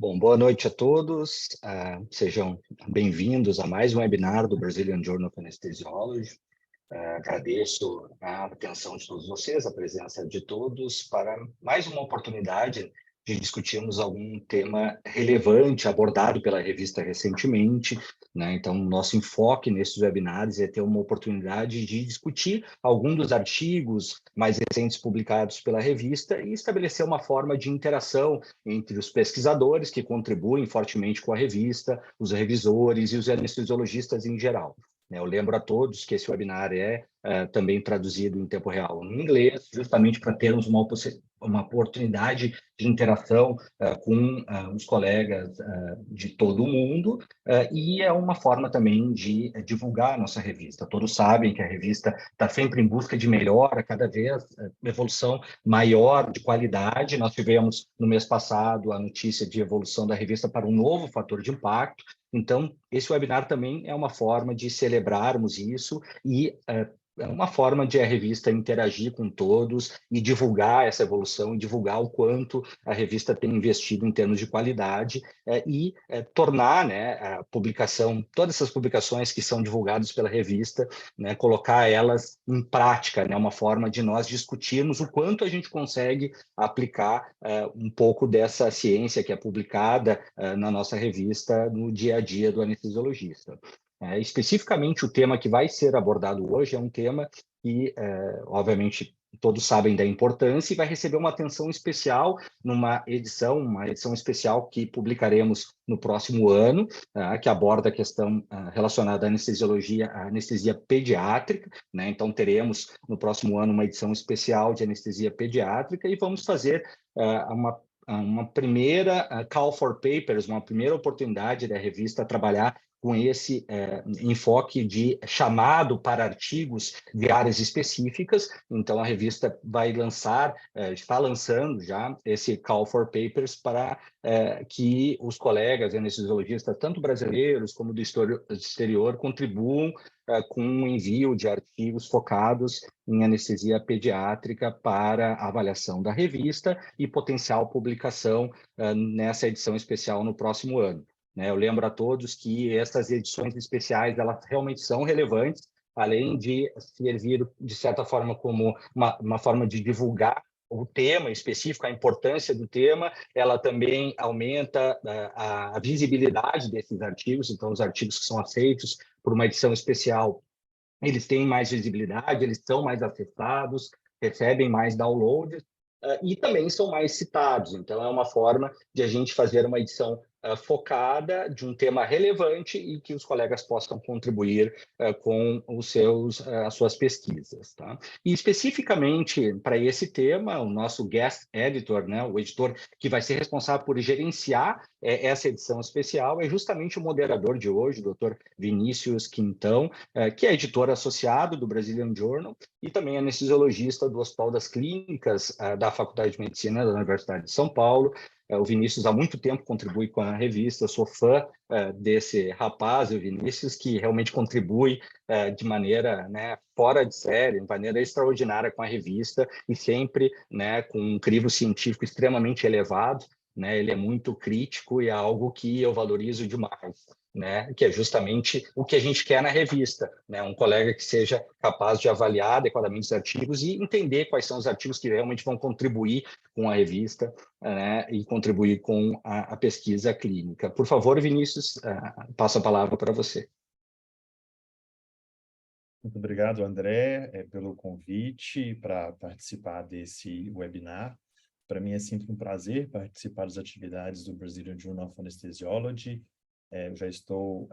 Bom, boa noite a todos. Sejam bem-vindos a mais um webinar do Brazilian Journal of Anesthesiology. Agradeço a atenção de todos vocês, a presença de todos, para mais uma oportunidade de discutirmos algum tema relevante abordado pela revista recentemente, né? Então, nosso enfoque nesses webinars é ter uma oportunidade de discutir algum dos artigos mais recentes publicados pela revista e estabelecer uma forma de interação entre os pesquisadores que contribuem fortemente com a revista, os revisores e os anestesiologistas em geral. Eu lembro a todos que esse webinar é também traduzido em tempo real em inglês, justamente para termos uma oportunidade de interação com os colegas de todo o mundo, e é uma forma também de divulgar a nossa revista. Todos sabem que a revista está sempre em busca de melhora, cada vez evolução maior de qualidade. Nós tivemos, no mês passado, a notícia de evolução da revista para um novo fator de impacto. Então, esse webinar também é uma forma de celebrarmos isso e é uma forma de a revista interagir com todos e divulgar essa evolução, e divulgar o quanto a revista tem investido em termos de qualidade tornar, né, a publicação, todas essas publicações que são divulgadas pela revista, né, colocar elas em prática, né, uma forma de nós discutirmos o quanto a gente consegue aplicar um pouco dessa ciência que é publicada na nossa revista no dia a dia do anestesiologista. Especificamente, o tema que vai ser abordado hoje é um tema que, obviamente, todos sabem da importância e vai receber uma atenção especial uma edição especial que publicaremos no próximo ano, que aborda a questão relacionada à anestesiologia, à anestesia pediátrica, né? Então, teremos no próximo ano uma edição especial de anestesia pediátrica e vamos fazer uma primeira call for papers, uma primeira oportunidade da revista trabalhar com esse enfoque de chamado para artigos de áreas específicas. Então, a revista vai lançar, está lançando já esse call for papers para que os colegas anestesiologistas, tanto brasileiros como do exterior, contribuam com o envio de artigos focados em anestesia pediátrica para avaliação da revista e potencial publicação nessa edição especial no próximo ano. Eu lembro a todos que essas edições especiais, elas realmente são relevantes, além de servir, de certa forma, como uma forma de divulgar o tema específico, a importância do tema, ela também aumenta a visibilidade desses artigos. Então, os artigos que são aceitos por uma edição especial, eles têm mais visibilidade, eles são mais acessados, recebem mais downloads, e também são mais citados. Então, é uma forma de a gente fazer uma edição focada de um tema relevante e que os colegas possam contribuir com as suas pesquisas. Tá? E especificamente para esse tema, o nosso guest editor, né, o editor que vai ser responsável por gerenciar essa edição especial, é justamente o moderador de hoje, o Dr. Vinícius Quintão, que é editor associado do Brazilian Journal e também anestesiologista do Hospital das Clínicas da Faculdade de Medicina da Universidade de São Paulo. O Vinícius há muito tempo contribui com a revista, eu sou fã desse rapaz, o Vinícius, que realmente contribui de maneira, né, fora de série, de maneira extraordinária com a revista e sempre, né, com um crivo científico extremamente elevado. Né, ele é muito crítico e é algo que eu valorizo demais, né, que é justamente o que a gente quer na revista, né, um colega que seja capaz de avaliar adequadamente os artigos e entender quais são os artigos que realmente vão contribuir com a revista, né, e contribuir com a pesquisa clínica. Por favor, Vinícius, passo a palavra para você. Muito obrigado, André, pelo convite para participar desse webinar. Para mim é sempre um prazer participar das atividades do Brazilian Journal of Anesthesiology. Eu já estou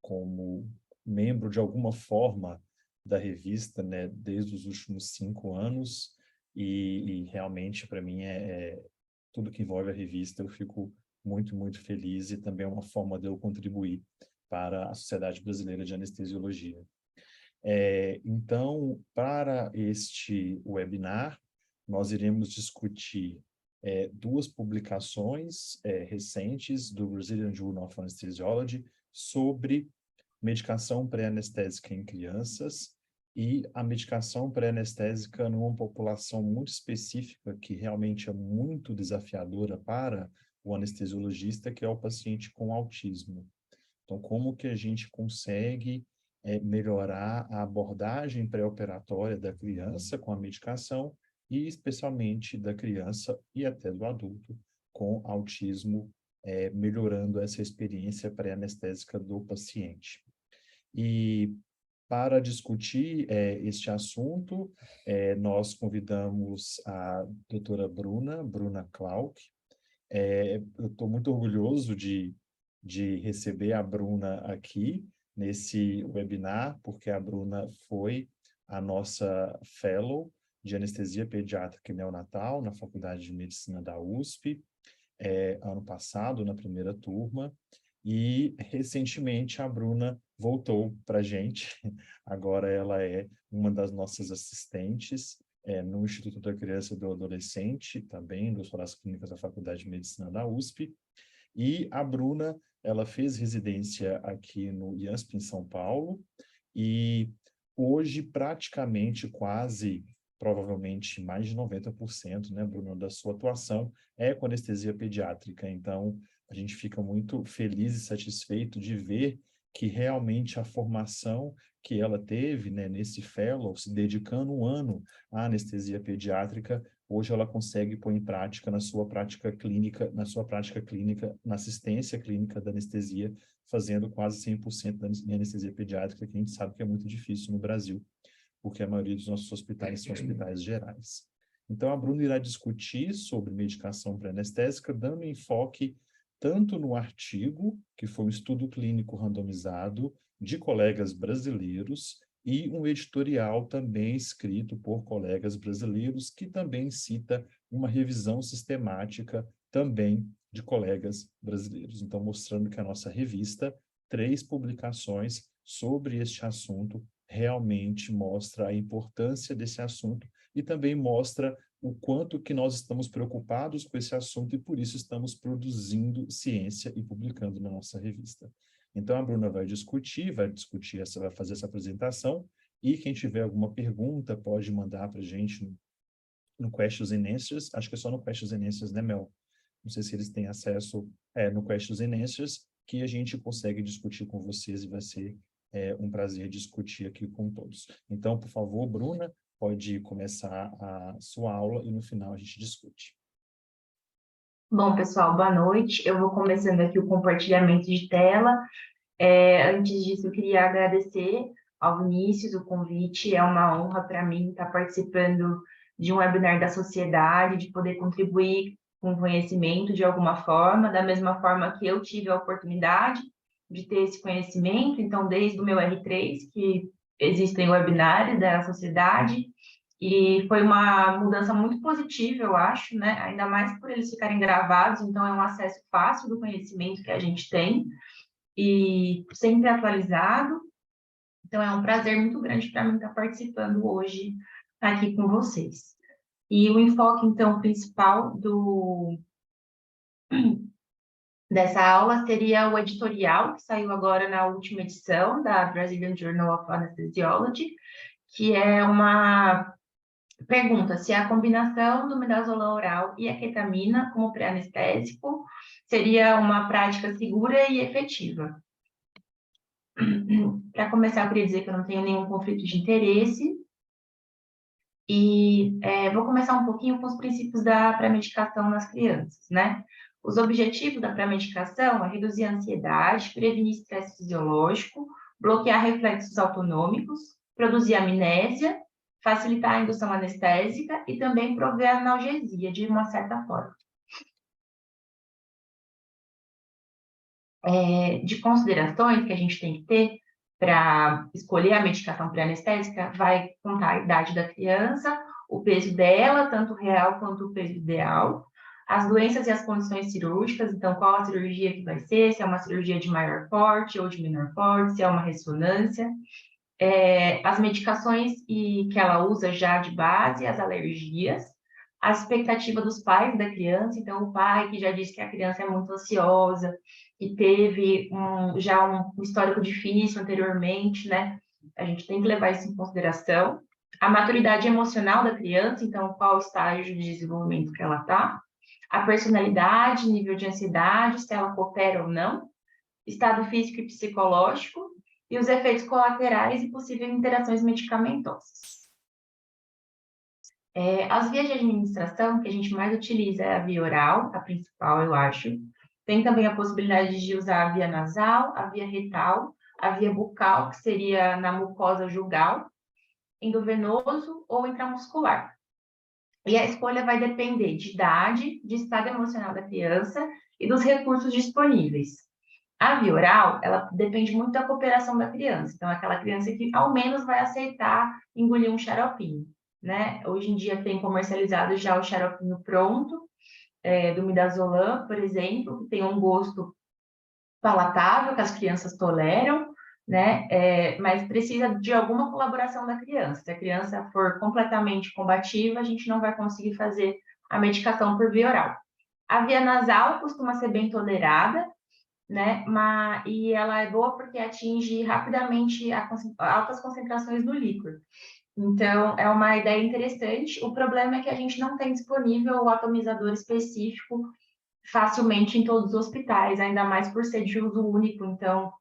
como membro, de alguma forma, da revista, né, desde os últimos 5 anos, e realmente, para mim, tudo que envolve a revista, eu fico muito, muito feliz, e também é uma forma de eu contribuir para a Sociedade Brasileira de Anestesiologia. Então, para este webinar, nós iremos discutir 2 publicações recentes do Brazilian Journal of Anesthesiology sobre medicação pré-anestésica em crianças e a medicação pré-anestésica numa população muito específica que realmente é muito desafiadora para o anestesiologista, que é o paciente com autismo. Então, como que a gente consegue melhorar a abordagem pré-operatória da criança com a medicação e especialmente da criança e até do adulto com autismo, melhorando essa experiência pré-anestésica do paciente. E para discutir este assunto, nós convidamos a doutora Bruna Klauck. Eu estou muito orgulhoso de receber a Bruna aqui nesse webinar, porque a Bruna foi a nossa fellow de anestesia pediátrica e neonatal na Faculdade de Medicina da USP, ano passado, na primeira turma, e recentemente a Bruna voltou para a gente. Agora ela é uma das nossas assistentes no Instituto da Criança e do Adolescente, também das Horas Clínicas da Faculdade de Medicina da USP. E a Bruna, ela fez residência aqui no IANSP, em São Paulo, e hoje praticamente quase, provavelmente mais de 90%, né, Bruna, da sua atuação é com anestesia pediátrica. Então, a gente fica muito feliz e satisfeito de ver que realmente a formação que ela teve, né, nesse fellow, se dedicando um ano à anestesia pediátrica, hoje ela consegue pôr em prática na sua prática clínica, na assistência clínica da anestesia, fazendo quase 100% da anestesia pediátrica, que a gente sabe que é muito difícil no Brasil, porque a maioria dos nossos hospitais são hospitais gerais. Então, a Bruna irá discutir sobre medicação pré-anestésica, dando enfoque tanto no artigo, que foi um estudo clínico randomizado de colegas brasileiros, e um editorial também escrito por colegas brasileiros, que também cita uma revisão sistemática também de colegas brasileiros. Então, mostrando que a nossa revista, 3 publicações sobre este assunto, realmente mostra a importância desse assunto e também mostra o quanto que nós estamos preocupados com esse assunto e por isso estamos produzindo ciência e publicando na nossa revista. Então a Bruna vai fazer essa apresentação, e quem tiver alguma pergunta pode mandar para a gente no Questions and Answers. Acho que é só no Questions and Answers, né, Mel? Não sei se eles têm acesso no Questions and Answers, que a gente consegue discutir com vocês, e vai ser um prazer discutir aqui com todos. Então, por favor, Bruna, pode começar a sua aula e no final a gente discute. Bom, pessoal, boa noite. Eu vou começando aqui o compartilhamento de tela. Antes disso, eu queria agradecer ao Vinícius o convite. É uma honra para mim estar participando de um webinar da sociedade, de poder contribuir com conhecimento de alguma forma, da mesma forma que eu tive a oportunidade de ter esse conhecimento. Então, desde o meu R3, que existem webinários da sociedade, e foi uma mudança muito positiva, eu acho, né? Ainda mais por eles ficarem gravados, então é um acesso fácil do conhecimento que a gente tem, e sempre atualizado. Então, é um prazer muito grande para mim estar participando hoje aqui com vocês. E o enfoque, então, principal dessa aula seria o editorial, que saiu agora na última edição da Brazilian Journal of Anesthesiology, que é uma pergunta se a combinação do midazolam oral e a ketamina como pré-anestésico seria uma prática segura e efetiva. Para começar, eu queria dizer que eu não tenho nenhum conflito de interesse. E vou começar um pouquinho com os princípios da pré-medicação nas crianças, né? Os objetivos da pré-medicação é reduzir a ansiedade, prevenir estresse fisiológico, bloquear reflexos autonômicos, produzir amnésia, facilitar a indução anestésica e também prover analgesia, de uma certa forma. De considerações que a gente tem que ter para escolher a medicação pré-anestésica, vai contar a idade da criança, o peso dela, tanto real quanto o peso ideal, as doenças e as condições cirúrgicas, então qual a cirurgia que vai ser, se é uma cirurgia de maior porte ou de menor porte, se é uma ressonância, as medicações que ela usa já de base, as alergias, a expectativa dos pais da criança, então o pai que já disse que a criança é muito ansiosa, que teve já um histórico difícil anteriormente, né? A gente tem que levar isso em consideração. A maturidade emocional da criança, então qual o estágio de desenvolvimento que ela está, a personalidade, nível de ansiedade, se ela coopera ou não, estado físico e psicológico, e os efeitos colaterais e possíveis interações medicamentosas. As vias de administração que a gente mais utiliza é a via oral, a principal, eu acho. Tem também a possibilidade de usar a via nasal, a via retal, a via bucal, que seria na mucosa jugal, endovenoso ou intramuscular. E a escolha vai depender de idade, de estado emocional da criança e dos recursos disponíveis. A via oral, ela depende muito da cooperação da criança. Então, aquela criança que ao menos vai aceitar engolir um xaropinho, né? Hoje em dia tem comercializado já o xaropinho pronto, do midazolam, por exemplo, que tem um gosto palatável, que as crianças toleram, né? Mas precisa de alguma colaboração da criança. Se a criança for completamente combativa, a gente não vai conseguir fazer a medicação por via oral. A via nasal costuma ser bem tolerada, né? E ela é boa porque atinge rapidamente altas concentrações do líquido. Então, é uma ideia interessante. O problema é que a gente não tem disponível o atomizador específico facilmente em todos os hospitais, ainda mais por ser de uso único, então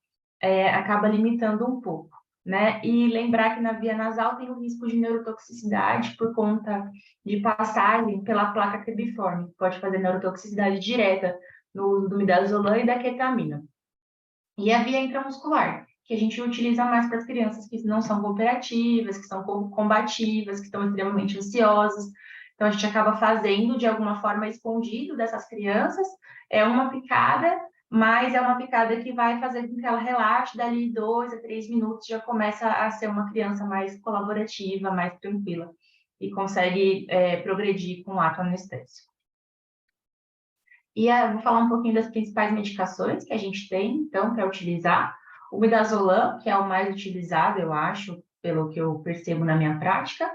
acaba limitando um pouco, né? E lembrar que na via nasal tem o risco de neurotoxicidade por conta de passagem pela placa cribiforme, que pode fazer neurotoxicidade direta no uso do midazolam e da ketamina. E a via intramuscular, que a gente utiliza mais para as crianças que não são cooperativas, que são pouco combativas, que estão extremamente ansiosas. Então, a gente acaba fazendo, de alguma forma, escondido dessas crianças, uma picada, mas é uma picada que vai fazer com que ela relaxe, dali 2 a 3 minutos, já começa a ser uma criança mais colaborativa, mais tranquila, e consegue progredir com o ato anestésico. E vou falar um pouquinho das principais medicações que a gente tem, então, para utilizar. O midazolam, que é o mais utilizado, eu acho, pelo que eu percebo na minha prática,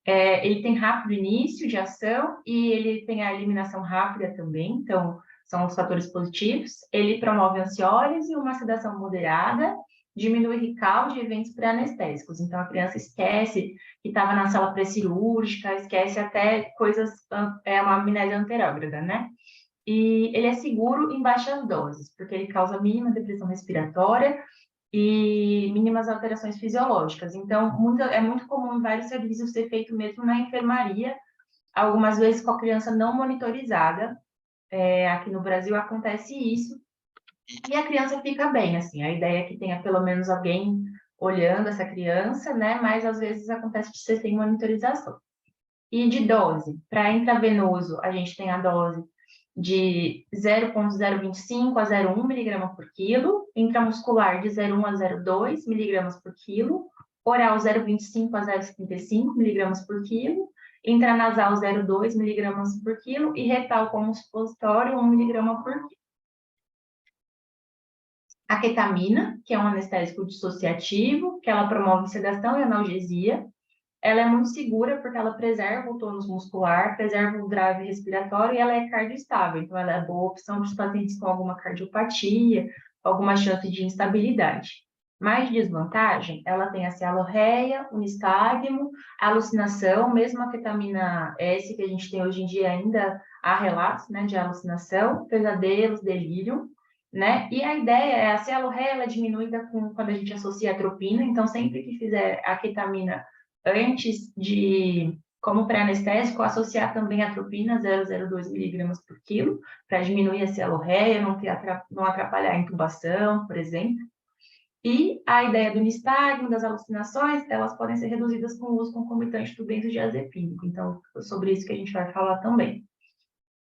ele tem rápido início de ação e ele tem a eliminação rápida também, então, são os fatores positivos. Ele promove ansiólise e uma sedação moderada, diminui recalque de eventos pré-anestésicos. Então, a criança esquece que estava na sala pré-cirúrgica, esquece até coisas, uma amnésia anterógrada, né? E ele é seguro em baixas doses, porque ele causa mínima depressão respiratória e mínimas alterações fisiológicas. Então, é muito comum em vários serviços ser feito mesmo na enfermaria, algumas vezes com a criança não monitorizada. Aqui no Brasil acontece isso, e a criança fica bem, assim, a ideia é que tenha pelo menos alguém olhando essa criança, né? Mas às vezes acontece de ser sem monitorização. E de dose, para intravenoso, a gente tem a dose de 0,025 a 0,1 miligrama por quilo, intramuscular de 0,1 a 0,2 miligramas por quilo, oral 0,25 a 0,75 miligramas por quilo, intranasal 0,2 miligramas por quilo e retal como supositório 1 miligrama por quilo. A ketamina, que é um anestésico dissociativo, que ela promove sedação e analgesia. Ela é muito segura porque ela preserva o tônus muscular, preserva o drive respiratório e ela é cardioestável. Então, ela é boa opção para os pacientes com alguma cardiopatia, alguma chance de instabilidade. Mais desvantagem, ela tem a cialorreia, o nistagmo, a alucinação, mesmo a ketamina S que a gente tem hoje em dia ainda há relatos, né, de alucinação, pesadelos, delírio, né? E a ideia é a cialorreia ela é diminuída quando a gente associa a atropina, então sempre que fizer a ketamina antes de, como pré-anestésico, associar também a atropina 0,02 miligramas por quilo, para diminuir a cialorreia, não atrapalhar a intubação, por exemplo. E a ideia do nistagmo, das alucinações, elas podem ser reduzidas com o uso concomitante do benzodiazepínico. Então, sobre isso que a gente vai falar também.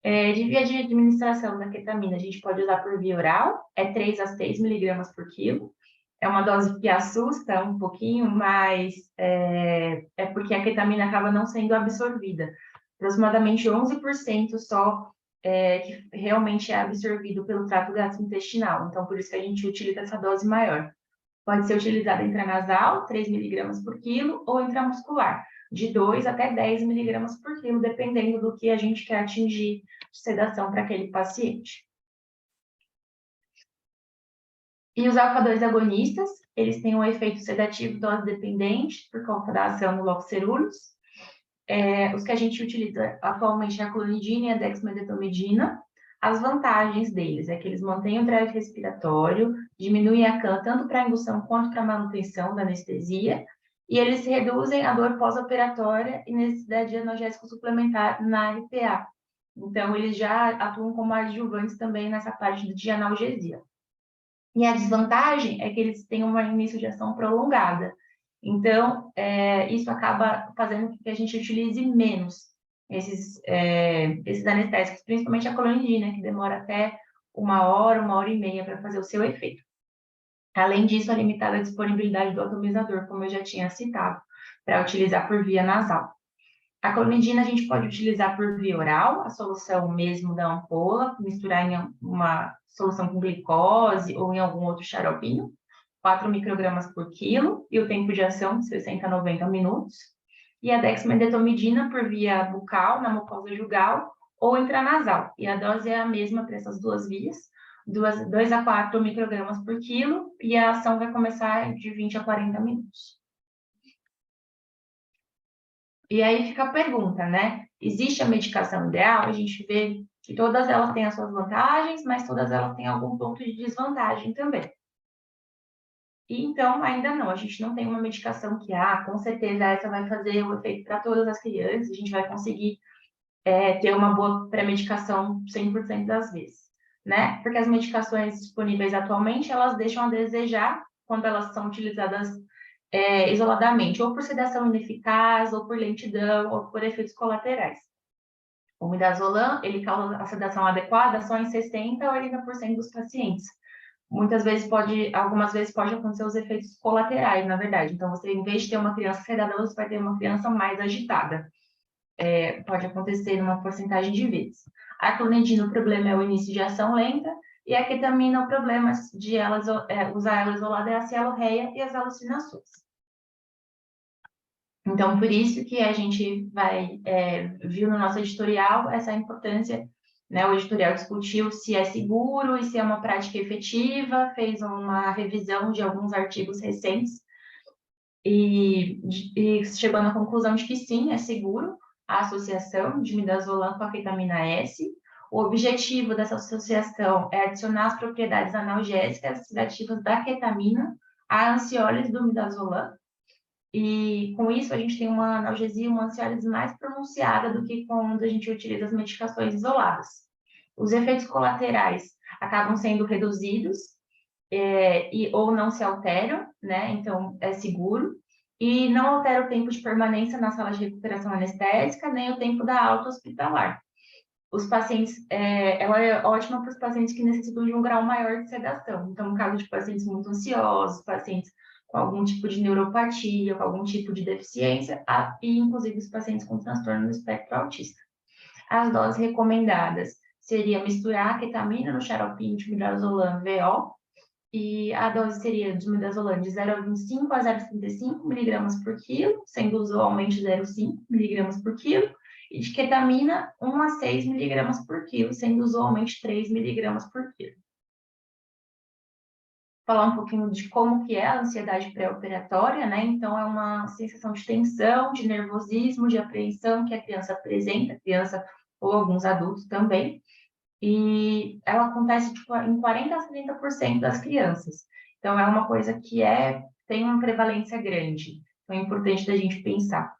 De via de administração da ketamina, a gente pode usar por via oral, 3 a 6 miligramas por quilo. É uma dose que assusta um pouquinho, mas é porque a ketamina acaba não sendo absorvida. Aproximadamente 11% só que realmente é absorvido pelo trato gastrointestinal. Então, por isso que a gente utiliza essa dose maior. Pode ser utilizada intranasal, 3 miligramas por quilo, ou intramuscular, de 2 até 10 miligramas por quilo, dependendo do que a gente quer atingir de sedação para aquele paciente. E os alfa-2 agonistas, eles têm um efeito sedativo dose-dependente por conta da ação no locus ceruleus. Os que a gente utiliza atualmente é a clonidina e a dexmedetomidina. As vantagens deles é que eles mantêm o drive respiratório, diminuem a CAN tanto para indução quanto para manutenção da anestesia, e eles reduzem a dor pós-operatória e necessidade de analgésico suplementar na RPA. Então, eles já atuam como adjuvantes também nessa parte de analgesia. E a desvantagem é que eles têm um início de ação prolongada. Então, isso acaba fazendo com que a gente utilize menos esses anestésicos, principalmente a clonidina, que demora até 1 hora e meia para fazer o seu efeito. Além disso, a limitada disponibilidade do atomizador, como eu já tinha citado, para utilizar por via nasal. A clonidina a gente pode utilizar por via oral, a solução mesmo da ampola, misturar em uma solução com glicose ou em algum outro xaropinho, 4 microgramas por quilo, e o tempo de ação de 60 a 90 minutos. E a dexmedetomidina por via bucal, na mucosa jugal, ou intranasal. E a dose é a mesma para essas duas vias, 2 a 4 microgramas por quilo, e a ação vai começar de 20 a 40 minutos. E aí fica a pergunta, né? Existe a medicação ideal? A gente vê que todas elas têm as suas vantagens, mas todas elas têm algum ponto de desvantagem também. E então, ainda não, a gente não tem uma medicação que, com certeza, essa vai fazer o efeito para todas as crianças, a gente vai conseguir ter uma boa pré-medicação 100% das vezes, né? Porque as medicações disponíveis atualmente, elas deixam a desejar quando elas são utilizadas isoladamente, ou por sedação ineficaz, ou por lentidão, ou por efeitos colaterais. O midazolam, ele causa a sedação adequada só em 60% ou 80% dos pacientes. Algumas vezes pode acontecer os efeitos colaterais, na verdade. Então, você, em vez de ter uma criança sedada, você vai ter uma criança mais agitada. Pode acontecer numa porcentagem de vezes. A clonidina, o problema é o início de ação lenta, e a ketamina, o problema de usar ela isolada é a cialorreia e as alucinações. Então, por isso que a gente viu no nosso editorial essa importância, né? O editorial discutiu se é seguro e se é uma prática efetiva, fez uma revisão de alguns artigos recentes e chegou na conclusão de que sim, é seguro a associação de midazolam com a ketamina S. O objetivo dessa associação é adicionar as propriedades analgésicas sedativas da ketamina à ansiólise do midazolam. E com isso a gente tem uma analgesia, uma ansiólise mais pronunciada do que quando a gente utiliza as medicações isoladas. Os efeitos colaterais acabam sendo reduzidos ou não se alteram, né? Então é seguro. E não altera o tempo de permanência na sala de recuperação anestésica, nem o tempo da alta hospitalar. Os pacientes, ela é ótima para os pacientes que necessitam de um grau maior de sedação. Então, no caso de pacientes muito ansiosos, pacientes com algum tipo de neuropatia, com algum tipo de deficiência, e inclusive os pacientes com transtorno do espectro autista. As doses recomendadas seria misturar a ketamina no xaropinho de midazolam VO, e a dose seria de midazolam de 0,25 a 0,35 miligramas por quilo, sendo usualmente 0,5 miligramas por quilo, e de ketamina 1 a 6 miligramas por quilo, sendo usualmente 3 miligramas por quilo. Falar um pouquinho de como que é a ansiedade pré-operatória, né? Então, é uma sensação de tensão, de nervosismo, de apreensão que a criança apresenta, criança ou alguns adultos também, e ela acontece em 40% a 30% das crianças. Então, é uma coisa que tem uma prevalência grande, então é importante da gente pensar.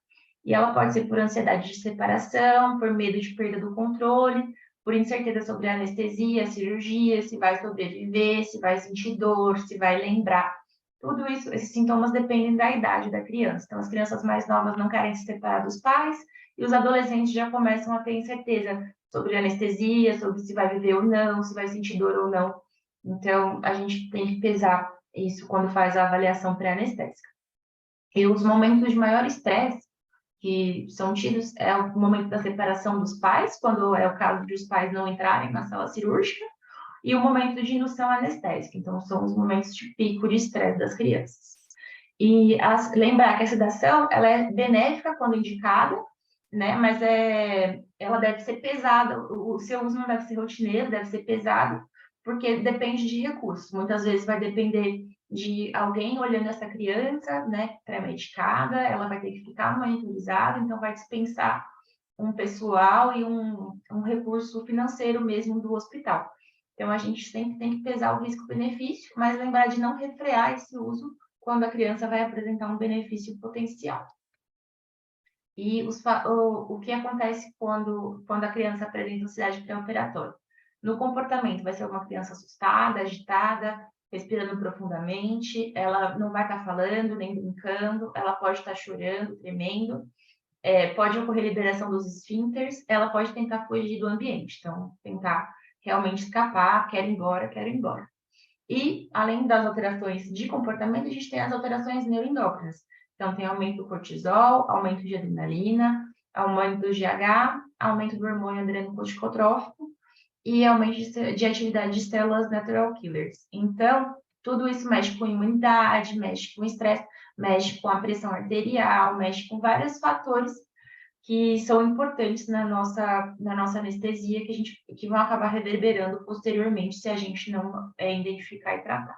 E ela pode ser por ansiedade de separação, por medo de perda do controle, por incerteza sobre a anestesia, a cirurgia, se vai sobreviver, se vai sentir dor, se vai lembrar. Tudo isso, esses sintomas dependem da idade da criança. Então, as crianças mais novas não querem se separar dos pais, e os adolescentes já começam a ter incerteza sobre anestesia, sobre se vai viver ou não, se vai sentir dor ou não. Então, a gente tem que pesar isso quando faz a avaliação pré-anestésica. E os momentos de maior estresse que são tidos é o momento da separação dos pais, quando é o caso de os pais não entrarem na sala cirúrgica, e o momento de indução anestésica. Então, são os momentos de pico de estresse das crianças. E lembrar que a sedação, ela é benéfica quando indicada, né? Mas ela deve ser pesada, o seu uso não deve ser rotineiro, deve ser pesado, porque depende de recursos. Muitas vezes vai depender de alguém olhando essa criança, né, pré-medicada, ela vai ter que ficar monitorizada, então vai dispensar um pessoal e um recurso financeiro mesmo do hospital. Então, a gente sempre tem que pesar o risco-benefício, mas lembrar de não refrear esse uso quando a criança vai apresentar um benefício potencial. E o que acontece quando a criança apresenta ansiedade pré-operatória? No comportamento, vai ser uma criança assustada, agitada, respirando profundamente, ela não vai estar falando nem brincando, ela pode estar chorando, tremendo, pode ocorrer liberação dos esfíncteres, ela pode tentar fugir do ambiente, então tentar realmente escapar, quero ir embora, quero ir embora. E, além das alterações de comportamento, a gente tem as alterações neuroendócrinas. Então, tem aumento do cortisol, aumento de adrenalina, aumento do GH, aumento do hormônio adrenocorticotrófico e aumento de atividade de células natural killers. Então, tudo isso mexe com imunidade, mexe com estresse, mexe com a pressão arterial, mexe com vários fatores que são importantes na nossa anestesia, que vão acabar reverberando posteriormente se a gente não identificar e tratar.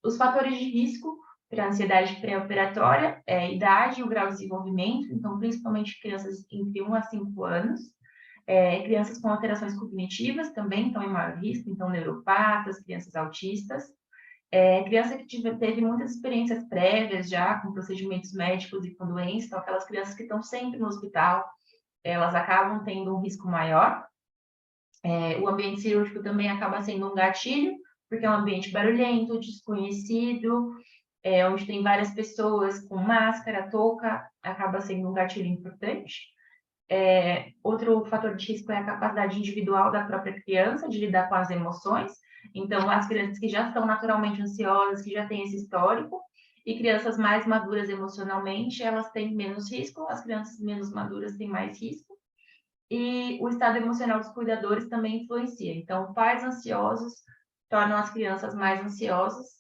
Os fatores de risco para a ansiedade pré-operatória é a idade e o grau de desenvolvimento, então, principalmente crianças entre 1 a 5 anos, crianças com alterações cognitivas também estão em maior risco, então, neuropatas, crianças autistas, criança que teve muitas experiências prévias já com procedimentos médicos e com doenças, então aquelas crianças que estão sempre no hospital, elas acabam tendo um risco maior. O ambiente cirúrgico também acaba sendo um gatilho, porque é um ambiente barulhento, desconhecido, onde tem várias pessoas com máscara, touca, acaba sendo um gatilho importante. Outro fator de risco é a capacidade individual da própria criança de lidar com as emoções. Então, as crianças que já são naturalmente ansiosas, que já têm esse histórico, e crianças mais maduras emocionalmente, elas têm menos risco, as crianças menos maduras têm mais risco. E o estado emocional dos cuidadores também influencia. Então, pais ansiosos tornam as crianças mais ansiosas,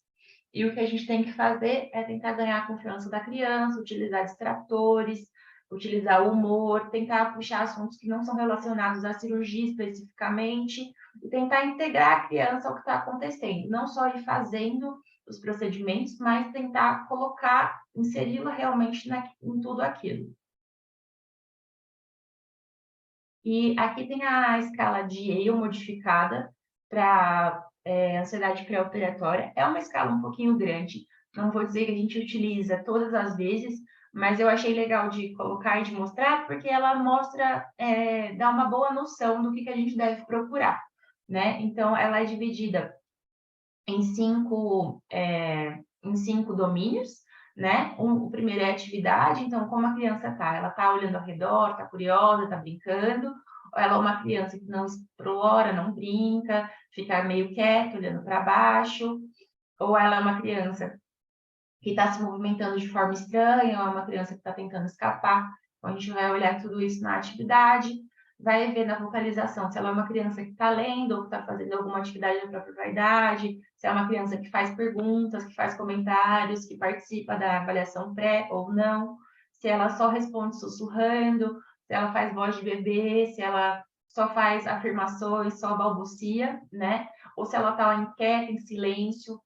e o que a gente tem que fazer é tentar ganhar a confiança da criança, utilizar distratores, utilizar o humor, tentar puxar assuntos que não são relacionados à cirurgia especificamente, e tentar integrar a criança ao que está acontecendo, não só ir fazendo os procedimentos, mas tentar colocar, inseri-la realmente em tudo aquilo. E aqui tem a escala de Yale modificada para ansiedade pré-operatória. É uma escala um pouquinho grande, não vou dizer que a gente utiliza todas as vezes, mas eu achei legal de colocar e de mostrar, porque ela mostra, dá uma boa noção do que a gente deve procurar, né? Então, ela é dividida em cinco domínios, né? O primeiro é atividade, então, como a criança está? Ela está olhando ao redor, está curiosa, está brincando, ou ela é uma criança que não explora, não brinca, fica meio quieta, olhando para baixo, ou ela é uma criança que está se movimentando de forma estranha, ou é uma criança que está tentando escapar. Então, a gente vai olhar tudo isso na atividade, vai ver na vocalização se ela é uma criança que está lendo ou que está fazendo alguma atividade da própria vaidade, se é uma criança que faz perguntas, que faz comentários, que participa da avaliação pré ou não, se ela só responde sussurrando, se ela faz voz de bebê, se ela só faz afirmações, só balbucia, né? Ou se ela está inquieta, em silêncio,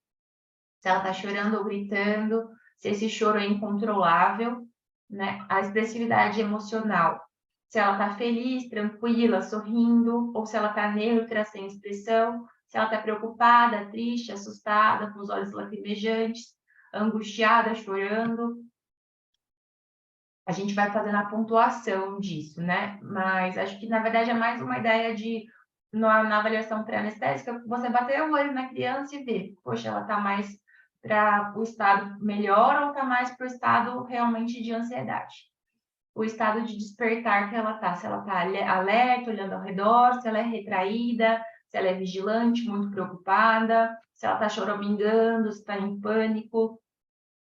se ela está chorando ou gritando, se esse choro é incontrolável, né? A expressividade emocional, se ela está feliz, tranquila, sorrindo, ou se ela está neutra, sem expressão, se ela está preocupada, triste, assustada, com os olhos lacrimejantes, angustiada, chorando. A gente vai fazendo a pontuação disso, né? Mas acho que, na verdade, é mais uma ideia de, na avaliação pré-anestésica, você bater o olho na criança e ver, poxa, ela está mais para o estado melhor ou está mais para o estado realmente de ansiedade. O estado de despertar que ela está, se ela está alerta, olhando ao redor, se ela é retraída, se ela é vigilante, muito preocupada, se ela está choramingando, se está em pânico,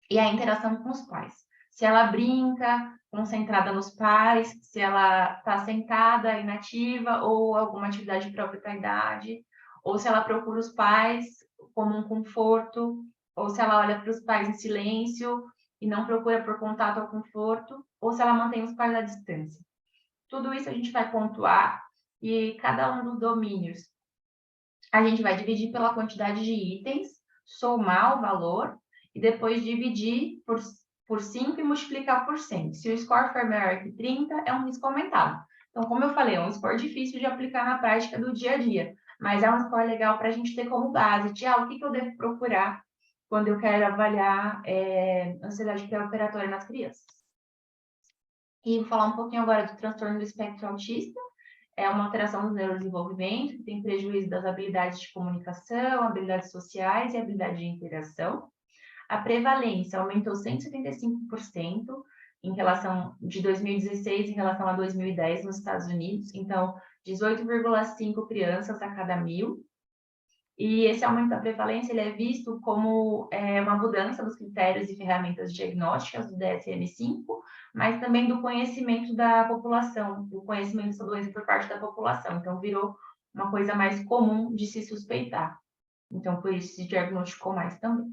e a interação com os pais. Se ela brinca, concentrada nos pais, se ela está sentada, inativa, ou alguma atividade própria da idade, ou se ela procura os pais como um conforto, ou se ela olha para os pais em silêncio e não procura por contato ou conforto, ou se ela mantém os pais à distância. Tudo isso a gente vai pontuar, e cada um dos domínios a gente vai dividir pela quantidade de itens, somar o valor e depois dividir por 5 e multiplicar por 100. Se o score for maior que 30, é um risco aumentado. Então, como eu falei, é um score difícil de aplicar na prática do dia a dia, mas é um score legal para a gente ter como base de o que eu devo procurar quando eu quero avaliar ansiedade pré-operatória nas crianças. E vou falar um pouquinho agora do transtorno do espectro autista. É uma alteração do neurodesenvolvimento que tem prejuízo das habilidades de comunicação, habilidades sociais e habilidade de interação. A prevalência aumentou 175% em relação de 2016 em relação a 2010 nos Estados Unidos. Então, 18,5 crianças a cada 1.000. E esse aumento da prevalência ele é visto como uma mudança dos critérios e ferramentas diagnósticas do DSM-5, mas também do conhecimento da população, do conhecimento da doença por parte da população. Então, virou uma coisa mais comum de se suspeitar. Então, por isso se diagnosticou mais também.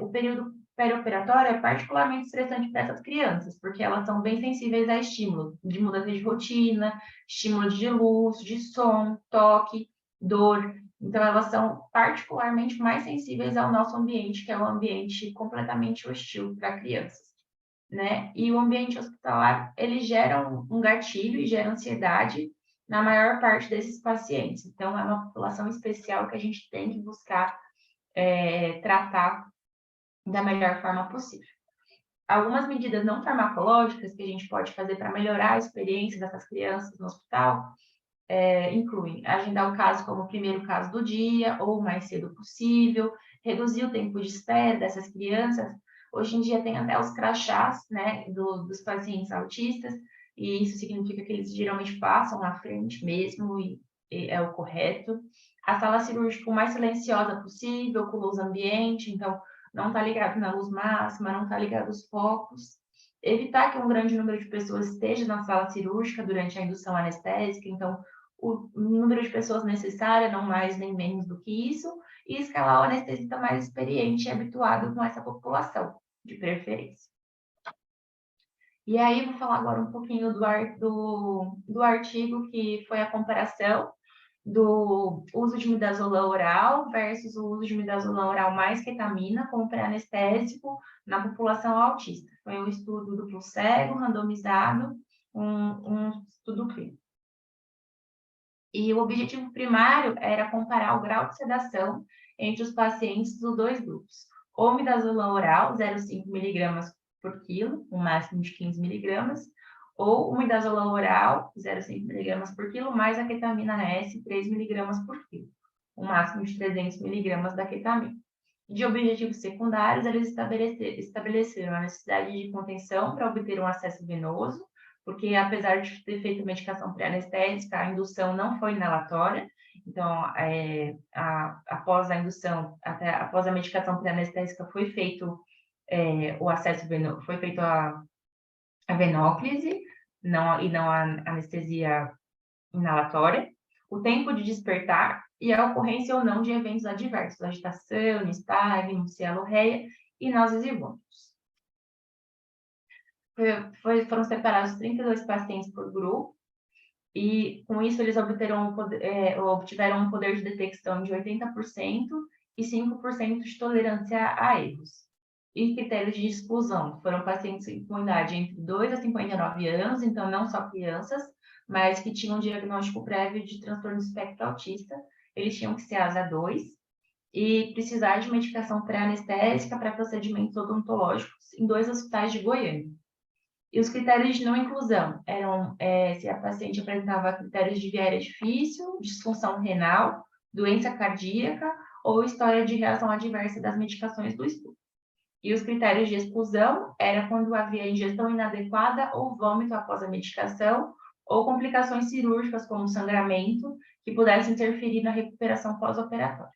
O período pré-operatório é particularmente estressante para essas crianças, porque elas são bem sensíveis a estímulos de mudança de rotina, estímulos de luz, de som, toque, dor. Então, elas são particularmente mais sensíveis ao nosso ambiente, que é um ambiente completamente hostil para crianças, né? E o ambiente hospitalar, ele gera um gatilho e gera ansiedade na maior parte desses pacientes. Então, é uma população especial que a gente tem que buscar tratar da melhor forma possível. Algumas medidas não farmacológicas que a gente pode fazer para melhorar a experiência dessas crianças no hospital incluem agendar o caso como o primeiro caso do dia ou o mais cedo possível, reduzir o tempo de espera dessas crianças. Hoje em dia tem até os crachás, né, dos pacientes autistas, e isso significa que eles geralmente passam na frente mesmo, e é o correto. A sala cirúrgica o mais silenciosa possível, com luz ambiente, então não está ligado na luz máxima, não está ligado os focos. Evitar que um grande número de pessoas esteja na sala cirúrgica durante a indução anestésica, então o número de pessoas necessária, não mais nem menos do que isso, e escalar o anestesista mais experiente e habituado com essa população, de preferência. E aí, vou falar agora um pouquinho do artigo que foi a comparação do uso de midazolam oral versus o uso de midazolam oral mais ketamina como pré-anestésico na população autista. Foi um estudo duplo cego, randomizado, um estudo clínico. E o objetivo primário era comparar o grau de sedação entre os pacientes dos dois grupos. Ou midazolam oral, 0,5 mg por quilo, um máximo de 15 mg, ou o midazolam oral, 0,5 mg por quilo, mais a ketamina S, 3 mg por quilo, um máximo de 300 mg da ketamina. De objetivos secundários, eles estabeleceram a necessidade de contenção para obter um acesso venoso, porque apesar de ter feito medicação pré-anestésica, a indução não foi inalatória. Então, após a indução, até após a medicação pré-anestésica, foi feito o acesso venoso, foi feito a venóclise, e não a anestesia inalatória, o tempo de despertar e a ocorrência ou não de eventos adversos, agitação, nistagmo, cialorreia e náuseas e vômitos. Foram separados 32 pacientes por grupo, e com isso eles obtiveram um poder de detecção de 80% e 5% de tolerância a erros. E critérios de exclusão foram pacientes com idade entre 2 a 59 anos, então não só crianças, mas que tinham um diagnóstico prévio de transtorno do espectro autista. Eles tinham que ser ASA 2 e precisar de medicação pré-anestésica para procedimentos odontológicos em 2 hospitais de Goiânia. E os critérios de não inclusão eram se a paciente apresentava critérios de viária difícil, disfunção renal, doença cardíaca ou história de reação adversa das medicações do estudo. E os critérios de exclusão era quando havia ingestão inadequada ou vômito após a medicação, ou complicações cirúrgicas, como sangramento, que pudessem interferir na recuperação pós-operatória.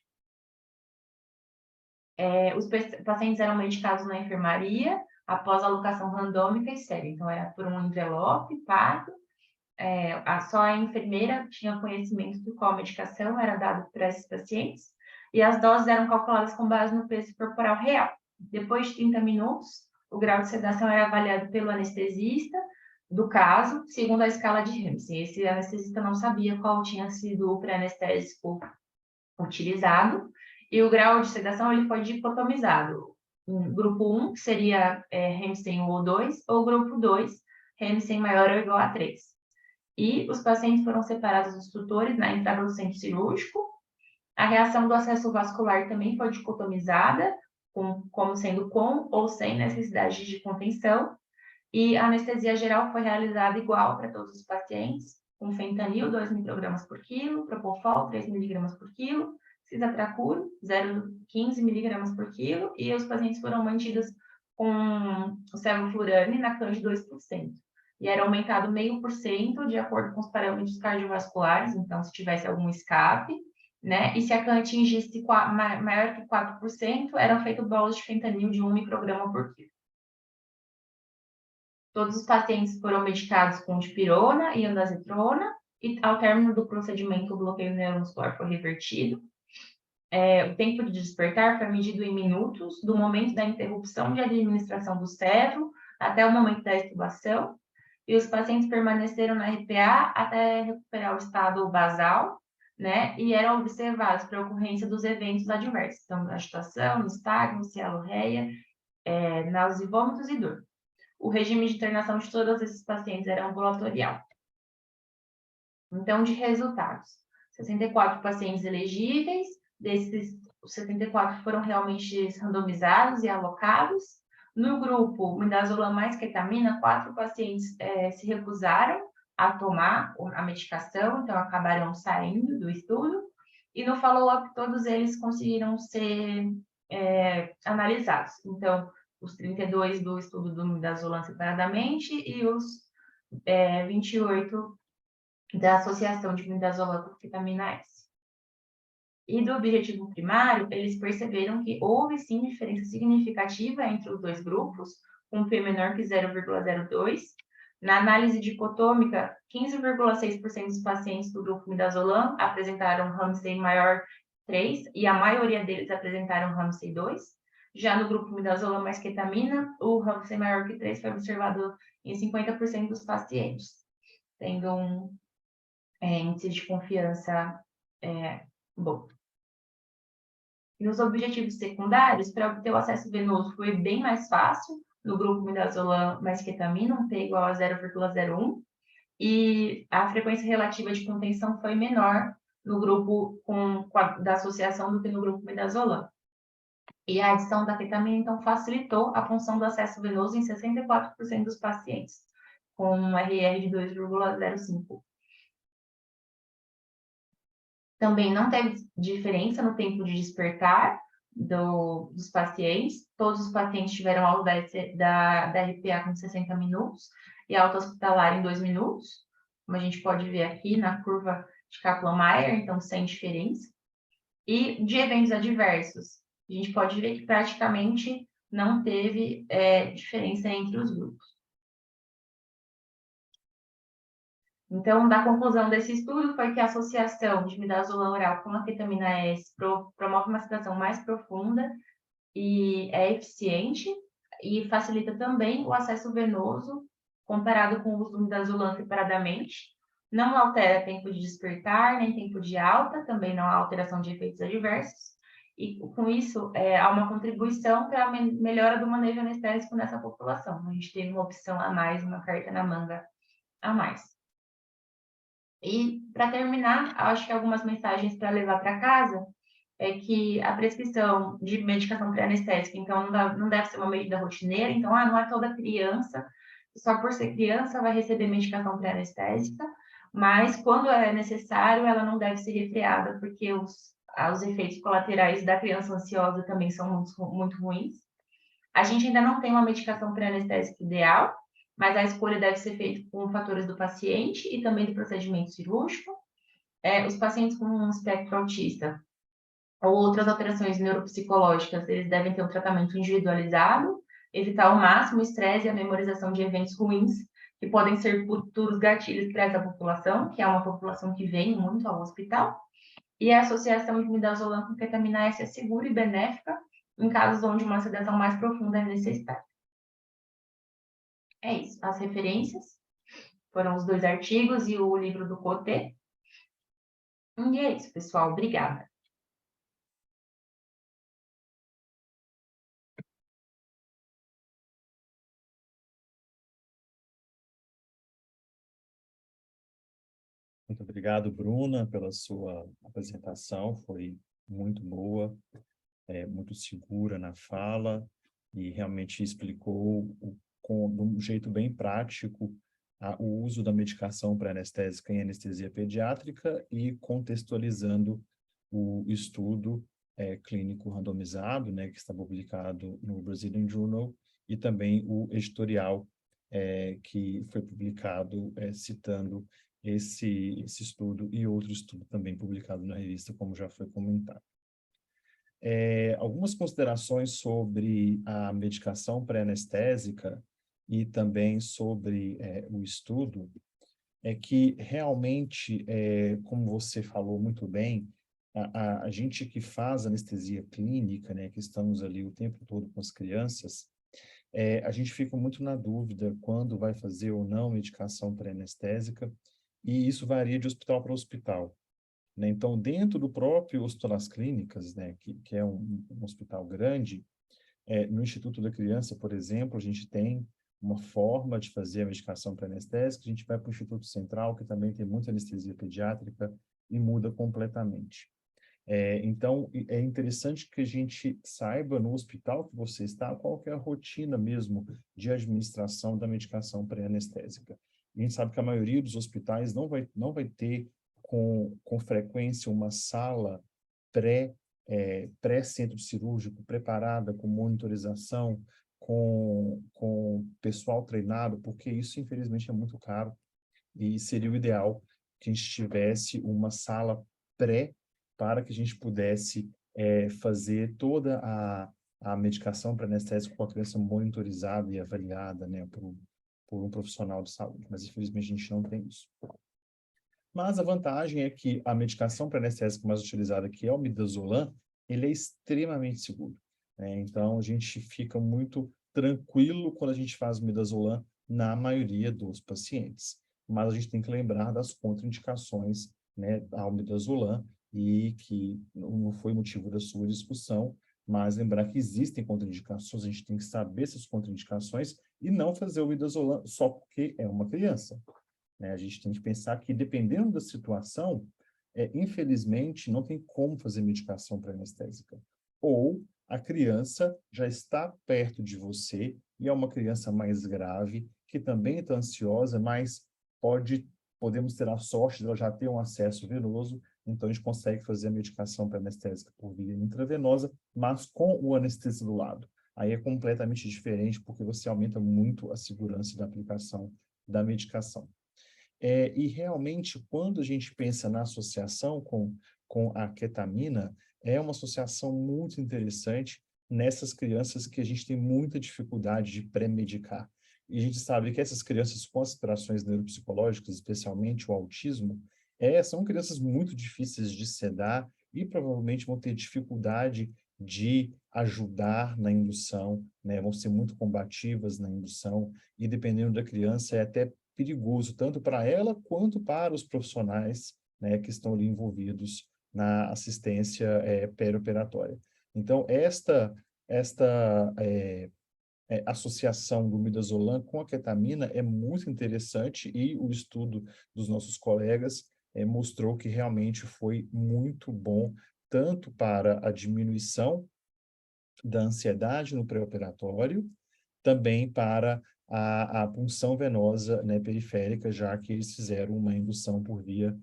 Os pacientes eram medicados na enfermaria, após alocação randômica e séria. Então, era por um envelope pago. Só a enfermeira tinha conhecimento de qual medicação era dado para esses pacientes, e as doses eram calculadas com base no peso corporal real. Depois de 30 minutos, o grau de sedação era avaliado pelo anestesista do caso, segundo a escala de Ramsay. Esse anestesista não sabia qual tinha sido o pré-anestésico utilizado, e o grau de sedação ele foi dicotomizado. Grupo 1, que seria Hamstein 1 ou 2, ou grupo 2, Hamstein maior ou igual a 3. E os pacientes foram separados dos tutores na entrada do centro cirúrgico. A reação do acesso vascular também foi dicotomizada, como sendo com ou sem necessidade de contenção. E a anestesia geral foi realizada igual para todos os pacientes, com fentanil, 2 microgramas por quilo, propofol, 3 miligramas por quilo, cisatracuro, 0,15 miligramas por quilo, e os pacientes foram mantidos com o sevoflurane na CAN de 2%. E era aumentado 0,5% de acordo com os parâmetros cardiovasculares, então se tivesse algum escape, né? E se a CAN atingisse maior que 4%, era feito bolos de fentanil de 1 micrograma por quilo. Todos os pacientes foram medicados com dipirona e ondansetrona, e ao término do procedimento, o bloqueio neuromuscular foi revertido. O tempo de despertar foi medido em minutos, do momento da interrupção de administração do servo até o momento da extubação, e os pacientes permaneceram na RPA até recuperar o estado basal, né? E eram observados para a ocorrência dos eventos adversos, então, agitação, nistagmo, cialorreia, náuseas e vômitos e dor. O regime de internação de todos esses pacientes era ambulatorial. Então, de resultados, 64 pacientes elegíveis, desses, os 74 foram realmente randomizados e alocados. No grupo midazolam mais ketamina, 4 pacientes se recusaram a tomar a medicação, então acabaram saindo do estudo. E no follow-up, todos eles conseguiram ser analisados. Então, os 32 do estudo do midazolam separadamente e os 28 da associação de midazolam com vitamina S. E do objetivo primário, eles perceberam que houve sim diferença significativa entre os dois grupos, com um P menor que 0,02. Na análise dicotômica, 15,6% dos pacientes do grupo midazolam apresentaram Hamstein maior 3 e a maioria deles apresentaram Hamstein 2. Já no grupo midazolam mais ketamina, o Hamstein maior que 3 foi observado em 50% dos pacientes, tendo um índice de confiança bom. E os objetivos secundários, para obter o acesso venoso, foi bem mais fácil no grupo midazolam mais ketamina, um P igual a 0,01, e a frequência relativa de contenção foi menor no grupo da associação do que no grupo midazolam. E a adição da ketamina, então, facilitou a função do acesso venoso em 64% dos pacientes, com um RR de 2,05. Também não teve diferença no tempo de despertar dos pacientes. Todos os pacientes tiveram alta da RPA com 60 minutos e alta hospitalar em 2 minutos, como a gente pode ver aqui na curva de Kaplan-Meier, então sem diferença. E de eventos adversos, a gente pode ver que praticamente não teve diferença entre os grupos. Então, da conclusão desse estudo foi que a associação de midazolam oral com a ketamina S promove uma sedação mais profunda e é eficiente e facilita também o acesso venoso comparado com o uso do midazolam separadamente. Não altera tempo de despertar, nem tempo de alta, também não há alteração de efeitos adversos. E com isso, há uma contribuição para a melhora do manejo anestésico nessa população. A gente teve uma opção a mais, uma carta na manga a mais. E, para terminar, acho que algumas mensagens para levar para casa é que a prescrição de medicação pré-anestésica, então, não deve ser uma medida rotineira. Então, não é toda criança, só por ser criança, vai receber medicação pré-anestésica, mas, quando é necessário, ela não deve ser refreada, porque os efeitos colaterais da criança ansiosa também são muito ruins. A gente ainda não tem uma medicação pré-anestésica ideal, mas a escolha deve ser feita com fatores do paciente e também do procedimento cirúrgico. Os pacientes com um espectro autista ou outras alterações neuropsicológicas, eles devem ter um tratamento individualizado, evitar ao máximo o estresse e a memorização de eventos ruins, que podem ser futuros gatilhos para essa população, que é uma população que vem muito ao hospital. E a associação de midazolam com ketamina S é segura e benéfica em casos onde uma sedação mais profunda é necessária. É isso. As referências foram os 2 artigos e o livro do Coté. E é isso, pessoal. Obrigada. Muito obrigado, Bruna, pela sua apresentação, foi muito boa, muito segura na fala e realmente explicou de um jeito bem prático o uso da medicação pré-anestésica em anestesia pediátrica e contextualizando o estudo clínico randomizado, né, que está publicado no Brazilian Journal, e também o editorial que foi publicado citando esse estudo e outro estudo também publicado na revista, como já foi comentado. Algumas considerações sobre a medicação pré-anestésica e também sobre o estudo é que realmente, como você falou muito bem, a gente que faz anestesia clínica, né, que estamos ali o tempo todo com as crianças, a gente fica muito na dúvida quando vai fazer ou não medicação pré-anestésica, e isso varia de hospital para hospital, né? Então, dentro do próprio Hospital das Clínicas, né, que é um hospital grande, no Instituto da Criança, por exemplo, a gente tem uma forma de fazer a medicação pré-anestésica, a gente vai para o Instituto Central, que também tem muita anestesia pediátrica, e muda completamente. Então, é interessante que a gente saiba no hospital que você está, qual que é a rotina mesmo de administração da medicação pré-anestésica. A gente sabe que a maioria dos hospitais não vai ter com frequência uma sala pré-centro cirúrgico preparada com monitorização, com pessoal treinado, porque isso, infelizmente, é muito caro e seria o ideal que a gente tivesse uma sala pré para que a gente pudesse fazer toda a medicação para anestésico com a criança monitorizada e avaliada, né, por um profissional de saúde, mas infelizmente a gente não tem isso. Mas a vantagem é que a medicação pré-anestésica mais utilizada, que é o midazolam, ele é extremamente seguro, né? Então, a gente fica muito tranquilo quando a gente faz o midazolam na maioria dos pacientes. Mas a gente tem que lembrar das contraindicações, né, ao midazolam, e que não foi motivo da sua discussão, mas lembrar que existem contraindicações, a gente tem que saber essas contraindicações e não fazer o midazolam só porque é uma criança, né? A gente tem que pensar que, dependendo da situação, infelizmente, não tem como fazer medicação pré-anestésica. Ou a criança já está perto de você e é uma criança mais grave, que também está ansiosa, mas podemos ter a sorte de ela já ter um acesso venoso, então a gente consegue fazer a medicação pré-anestésica por via intravenosa, mas com o anestesista do lado. Aí é completamente diferente, porque você aumenta muito a segurança da aplicação da medicação. E realmente, quando a gente pensa na associação com a ketamina, é uma associação muito interessante nessas crianças que a gente tem muita dificuldade de pré-medicar. E a gente sabe que essas crianças com alterações neuropsicológicas, especialmente o autismo, são crianças muito difíceis de sedar e provavelmente vão ter dificuldade de ajudar na indução, né? Vão ser muito combativas na indução e, dependendo da criança, é até perigoso, tanto para ela quanto para os profissionais, né, que estão ali envolvidos na assistência perioperatória. Então, esta associação do midazolam com a ketamina é muito interessante, e o estudo dos nossos colegas mostrou que realmente foi muito bom, tanto para a diminuição da ansiedade no pré-operatório, também para a punção venosa, né, periférica, já que eles fizeram uma indução por via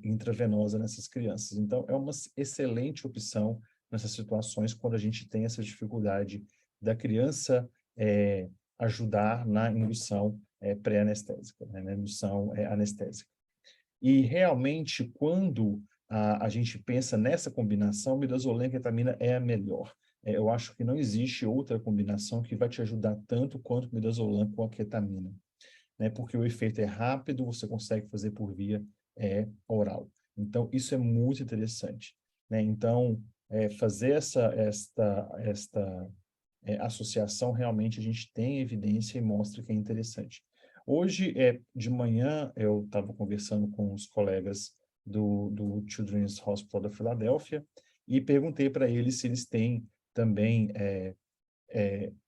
intravenosa nessas crianças. Então, é uma excelente opção nessas situações, quando a gente tem essa dificuldade da criança ajudar na indução pré-anestésica, né, na indução anestésica. E, realmente, quando a gente pensa nessa combinação, midazolam e ketamina é a melhor. Eu acho que não existe outra combinação que vai te ajudar tanto quanto o midazolam com a ketamina, né? Porque o efeito é rápido, você consegue fazer por via oral. Então, isso é muito interessante, né? Então, fazer esta associação, realmente a gente tem evidência e mostra que é interessante. Hoje, de manhã, eu estava conversando com os colegas do Children's Hospital da Filadélfia e perguntei para eles se eles têm também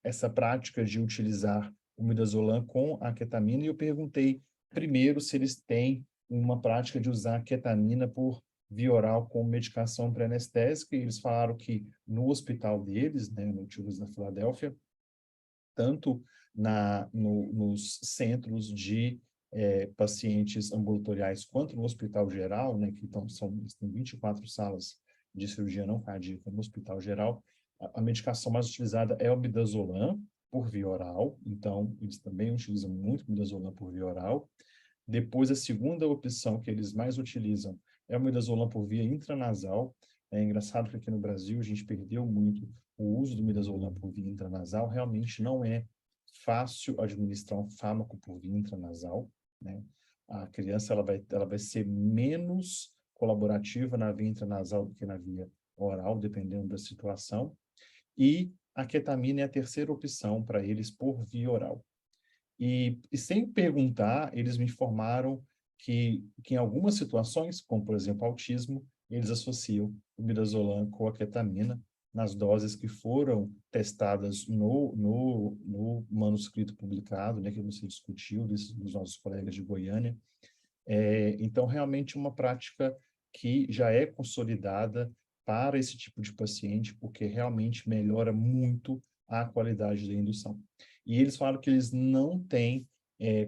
essa prática de utilizar o midazolam com a ketamina, e eu perguntei primeiro se eles têm uma prática de usar ketamina por via oral como medicação pré-anestésica, e eles falaram que no hospital deles, né, no Children's na Filadélfia, tanto nos centros de pacientes ambulatoriais quanto no hospital geral, né, que então tem 24 salas de cirurgia não cardíaca no hospital geral, a medicação mais utilizada é o midazolam por via oral, então eles também utilizam muito midazolam por via oral. Depois, a segunda opção que eles mais utilizam é o midazolam por via intranasal. É engraçado que aqui no Brasil a gente perdeu muito o uso do midazolam por via intranasal. Realmente não é fácil administrar um fármaco por via intranasal, né? A criança ela vai ser menos colaborativa na via intranasal do que na via oral, dependendo da situação. E a ketamina é a terceira opção para eles por via oral. E sem perguntar, eles me informaram que em algumas situações, como por exemplo autismo, eles associam o midazolam com a ketamina nas doses que foram testadas no manuscrito publicado, né, que você discutiu, dos nossos colegas de Goiânia. Então, realmente uma prática que já é consolidada para esse tipo de paciente, porque realmente melhora muito a qualidade da indução. E eles falaram que eles não têm,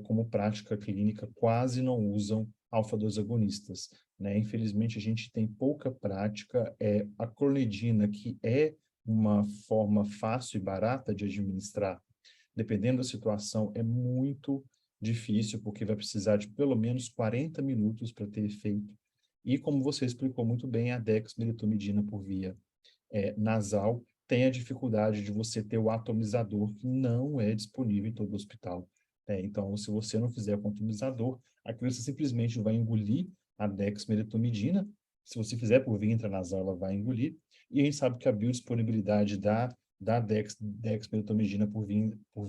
como prática clínica, quase não usam alfa-2 agonistas, né? Infelizmente, a gente tem pouca prática. A clonidina, que é uma forma fácil e barata de administrar, dependendo da situação, é muito difícil, porque vai precisar de pelo menos 40 minutos para ter efeito. E como você explicou muito bem, a dexmedetomidina por via nasal tem a dificuldade de você ter o atomizador, que não é disponível em todo hospital. Então, se você não fizer com atomizador, a criança simplesmente vai engolir a dexmedetomidina. Se você fizer por via intranasal, ela vai engolir. E a gente sabe que a biodisponibilidade da dexmedetomidina por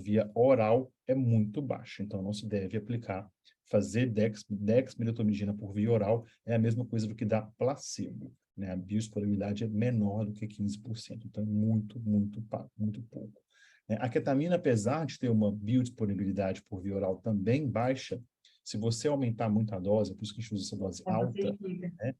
via oral é muito baixa. Então, não se deve aplicar. Fazer dexmedetomidina por via oral é a mesma coisa do que dar placebo, né? A biodisponibilidade é menor do que 15%, então muito, muito pouco. A ketamina, apesar de ter uma biodisponibilidade por via oral também baixa, se você aumentar muito a dose, por isso que a gente usa essa dose alta, né,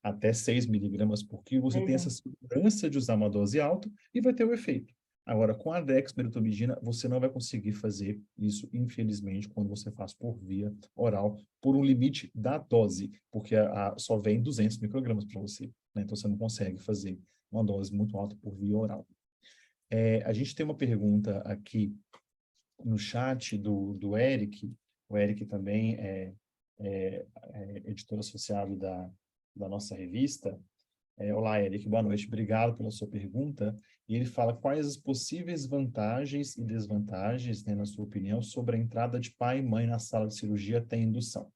até 6 miligramas por quilo, você tem essa segurança de usar uma dose alta e vai ter o efeito. Agora, com a dexmedetomidina, você não vai conseguir fazer isso, infelizmente, quando você faz por via oral, por um limite da dose, porque só vem 200 microgramas para você, né? Então, você não consegue fazer uma dose muito alta por via oral. A gente tem uma pergunta aqui no chat do Eric. O Eric também é editor associado da nossa revista. Olá, Eric, boa noite. Obrigado pela sua pergunta. E ele fala quais as possíveis vantagens e desvantagens, né, na sua opinião, sobre a entrada de pai e mãe na sala de cirurgia até indução.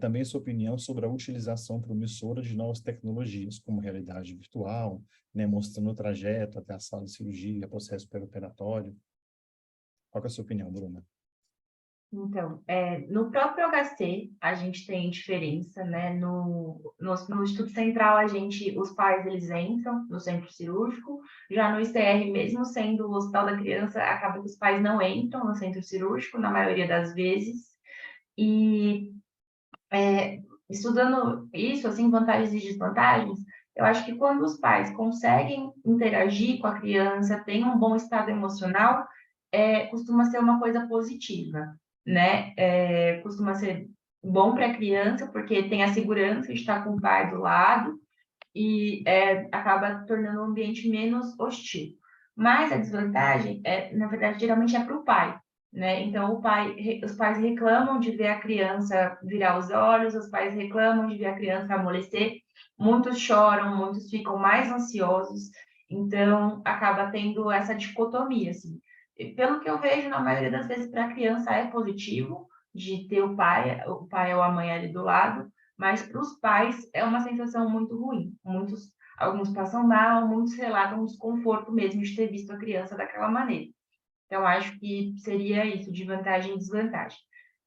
Também sua opinião sobre a utilização promissora de novas tecnologias, como realidade virtual, né, mostrando o trajeto até a sala de cirurgia, processo pré-operatório. Qual é a sua opinião, Bruna? Então, no próprio HC, a gente tem diferença, né? No Instituto Central, os pais, eles entram no centro cirúrgico. Já no ICR, mesmo sendo o Hospital da Criança, acaba que os pais não entram no centro cirúrgico, na maioria das vezes. E estudando isso, assim, vantagens e desvantagens, eu acho que quando os pais conseguem interagir com a criança, têm um bom estado emocional, costuma ser uma coisa positiva, né? Costuma ser bom para a criança, porque tem a segurança de estar com o pai do lado e acaba tornando o ambiente menos hostil. Mas a desvantagem, na verdade, geralmente é para o pai, né? Então, os pais reclamam de ver a criança virar os olhos, os pais reclamam de ver a criança amolecer, muitos choram, muitos ficam mais ansiosos, então acaba tendo essa dicotomia, assim. E pelo que eu vejo, na maioria das vezes, para a criança é positivo de ter o pai ou a mãe ali do lado, mas para os pais é uma sensação muito ruim. Alguns passam mal, muitos relatam um desconforto mesmo de ter visto a criança daquela maneira. Então, acho que seria isso, de vantagem e desvantagem.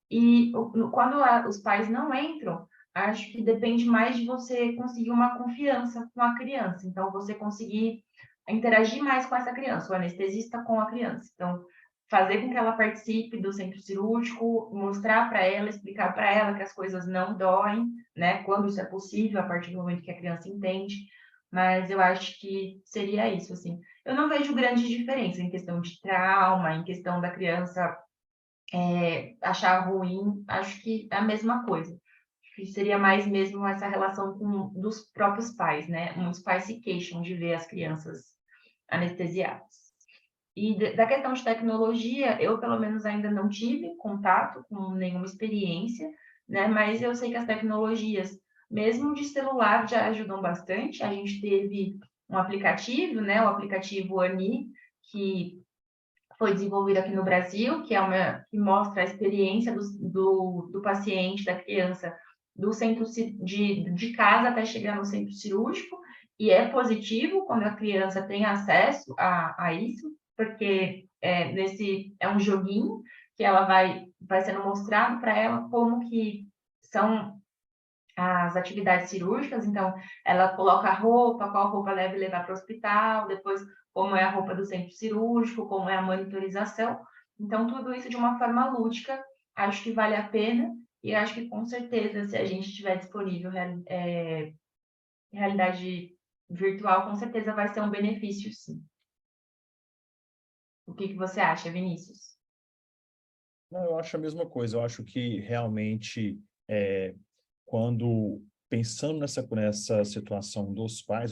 E quando os pais não entram, acho que depende mais de você conseguir uma confiança com a criança. Então, você conseguir interagir mais com essa criança, o anestesista com a criança. Então, fazer com que ela participe do centro cirúrgico, mostrar para ela, explicar para ela que as coisas não doem, né? Quando isso é possível, a partir do momento que a criança entende. Mas eu acho que seria isso, assim. Eu não vejo grande diferença em questão de trauma, em questão da criança achar ruim, acho que é a mesma coisa. Acho que seria mais mesmo essa relação dos próprios pais, né? Muitos pais se queixam de ver as crianças anestesiadas. E da questão de tecnologia, eu pelo menos ainda não tive contato com nenhuma experiência, né? Mas eu sei que as tecnologias, mesmo de celular, já ajudam bastante. A gente teve um aplicativo, né? O aplicativo Ani, que foi desenvolvido aqui no Brasil, que mostra a experiência do paciente, da criança, do centro de casa até chegar no centro cirúrgico, e é positivo quando a criança tem acesso a isso, porque é um joguinho que ela vai sendo mostrado para ela como que são as atividades cirúrgicas, então ela coloca a roupa, qual roupa deve levar para o hospital, depois como é a roupa do centro cirúrgico, como é a monitorização. Então, tudo isso de uma forma lúdica, acho que vale a pena, e acho que com certeza, se a gente tiver disponível realidade virtual, com certeza vai ser um benefício, sim. O que você acha, Vinícius? Não, eu acho a mesma coisa. Eu acho que realmente, quando pensando nessa situação dos pais,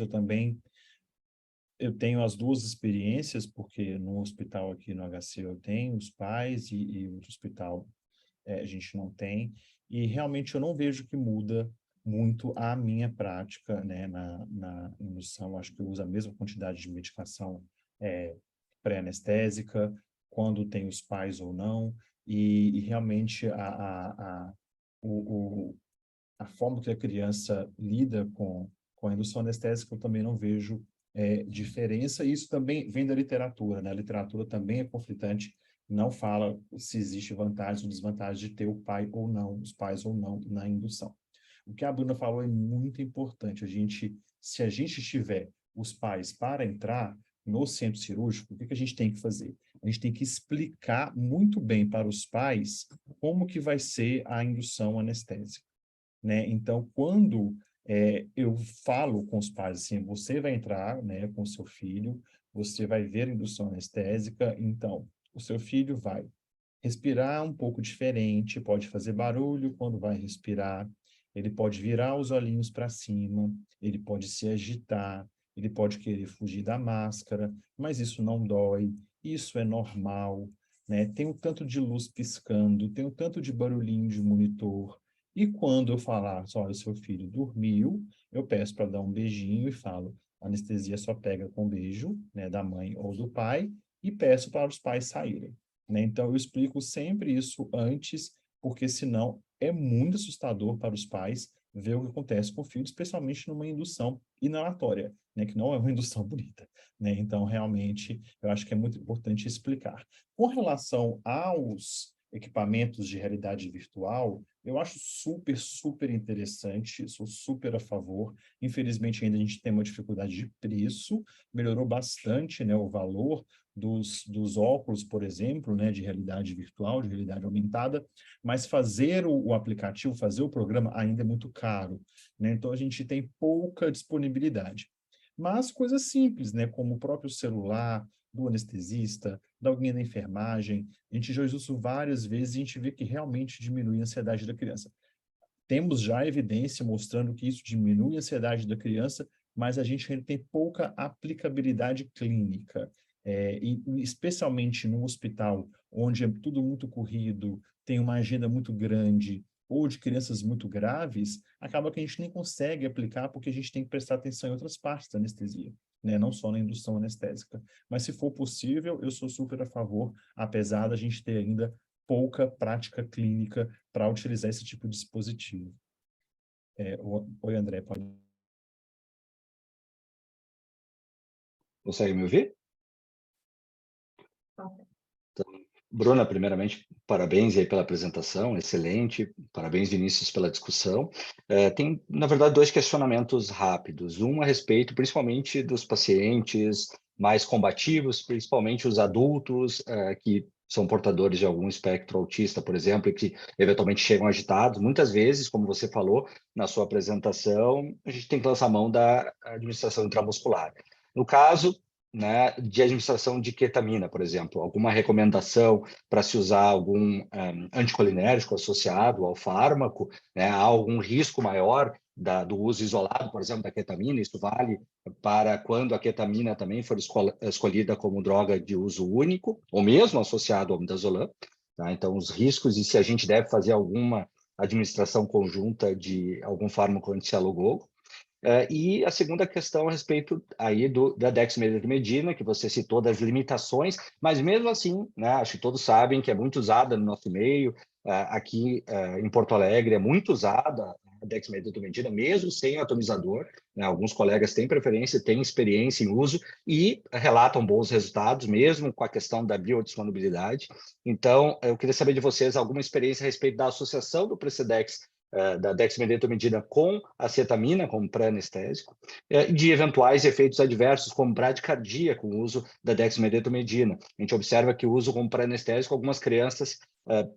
eu tenho as duas experiências, porque no hospital aqui no HC eu tenho os pais e o hospital a gente não tem, e realmente eu não vejo que muda muito a minha prática, né, na indução. Acho que eu uso a mesma quantidade de medicação pré-anestésica, quando tem os pais ou não, e realmente a forma que a criança lida com a indução anestésica eu também não vejo diferença, e isso também vem da literatura, né? A literatura também é conflitante, não fala se existe vantagem ou desvantagem de ter o pai ou não, os pais ou não na indução. O que a Bruna falou é muito importante. Se a gente tiver os pais para entrar no centro cirúrgico, o que a gente tem que fazer? A gente tem que explicar muito bem para os pais como que vai ser a indução anestésica, né? Então, quando eu falo com os pais assim, você vai entrar, né, com seu filho, você vai ver a indução anestésica, então, o seu filho vai respirar um pouco diferente, pode fazer barulho quando vai respirar, ele pode virar os olhinhos para cima, ele pode se agitar, ele pode querer fugir da máscara, mas isso não dói, isso é normal, né? Tem um tanto de luz piscando, tem um tanto de barulhinho de monitor, e quando eu falar, olha, seu filho dormiu, eu peço para dar um beijinho e falo, a anestesia só pega com beijo, né, da mãe ou do pai, e peço para os pais saírem, né? Então, eu explico sempre isso antes, porque senão é muito assustador para os pais ver o que acontece com o filho, especialmente numa indução inalatória, né, que não é uma indução bonita, né? Então, realmente, eu acho que é muito importante explicar. Com relação aos equipamentos de realidade virtual, eu acho super, super interessante, sou super a favor. Infelizmente, ainda a gente tem uma dificuldade de preço, melhorou bastante, né, o valor dos óculos, por exemplo, né, de realidade virtual, de realidade aumentada, mas fazer o aplicativo, fazer o programa ainda é muito caro, né? Então, a gente tem pouca disponibilidade. Mas coisas simples, né, como o próprio celular, do anestesista, da alguém da enfermagem, a gente já usou isso várias vezes e a gente vê que realmente diminui a ansiedade da criança. Temos já evidência mostrando que isso diminui a ansiedade da criança, mas a gente ainda tem pouca aplicabilidade clínica. E especialmente no hospital, onde é tudo muito corrido, tem uma agenda muito grande, ou de crianças muito graves, acaba que a gente nem consegue aplicar porque a gente tem que prestar atenção em outras partes da anestesia, né? Não só na indução anestésica. Mas se for possível, eu sou super a favor, apesar da gente ter ainda pouca prática clínica para utilizar esse tipo de dispositivo. Oi, André, pode... Consegue me ouvir? Então, Bruna, primeiramente, parabéns aí pela apresentação, excelente. Parabéns, Vinícius, pela discussão. Tem, na verdade, dois questionamentos rápidos. Um a respeito, principalmente, dos pacientes mais combativos, principalmente os adultos que são portadores de algum espectro autista, por exemplo, e que eventualmente chegam agitados. Muitas vezes, como você falou na sua apresentação, a gente tem que lançar a mão da administração intramuscular. No caso, né, de administração de ketamina, por exemplo, alguma recomendação para se usar algum anticolinérgico associado ao fármaco, né, há algum risco maior do uso isolado, por exemplo, da ketamina? Isso vale para quando a ketamina também for escolhida como droga de uso único, ou mesmo associado ao midazolam, tá? Então, os riscos e se a gente deve fazer alguma administração conjunta de algum fármaco anti-cialogogo. E a segunda questão a respeito aí da dexmedetomidina, que você citou das limitações, mas mesmo assim, né, acho que todos sabem que é muito usada no nosso meio, aqui em Porto Alegre é muito usada a dexmedetomidina, mesmo sem atomizador, né, alguns colegas têm preferência, têm experiência em uso e relatam bons resultados, mesmo com a questão da biodisponibilidade. Então, eu queria saber de vocês alguma experiência a respeito da associação do Precedex da dexmedetomidina com acetamina como pré-anestésico, de eventuais efeitos adversos, como bradicardia com o uso da dexmedetomidina. A gente observa que o uso como pré-anestésico, algumas crianças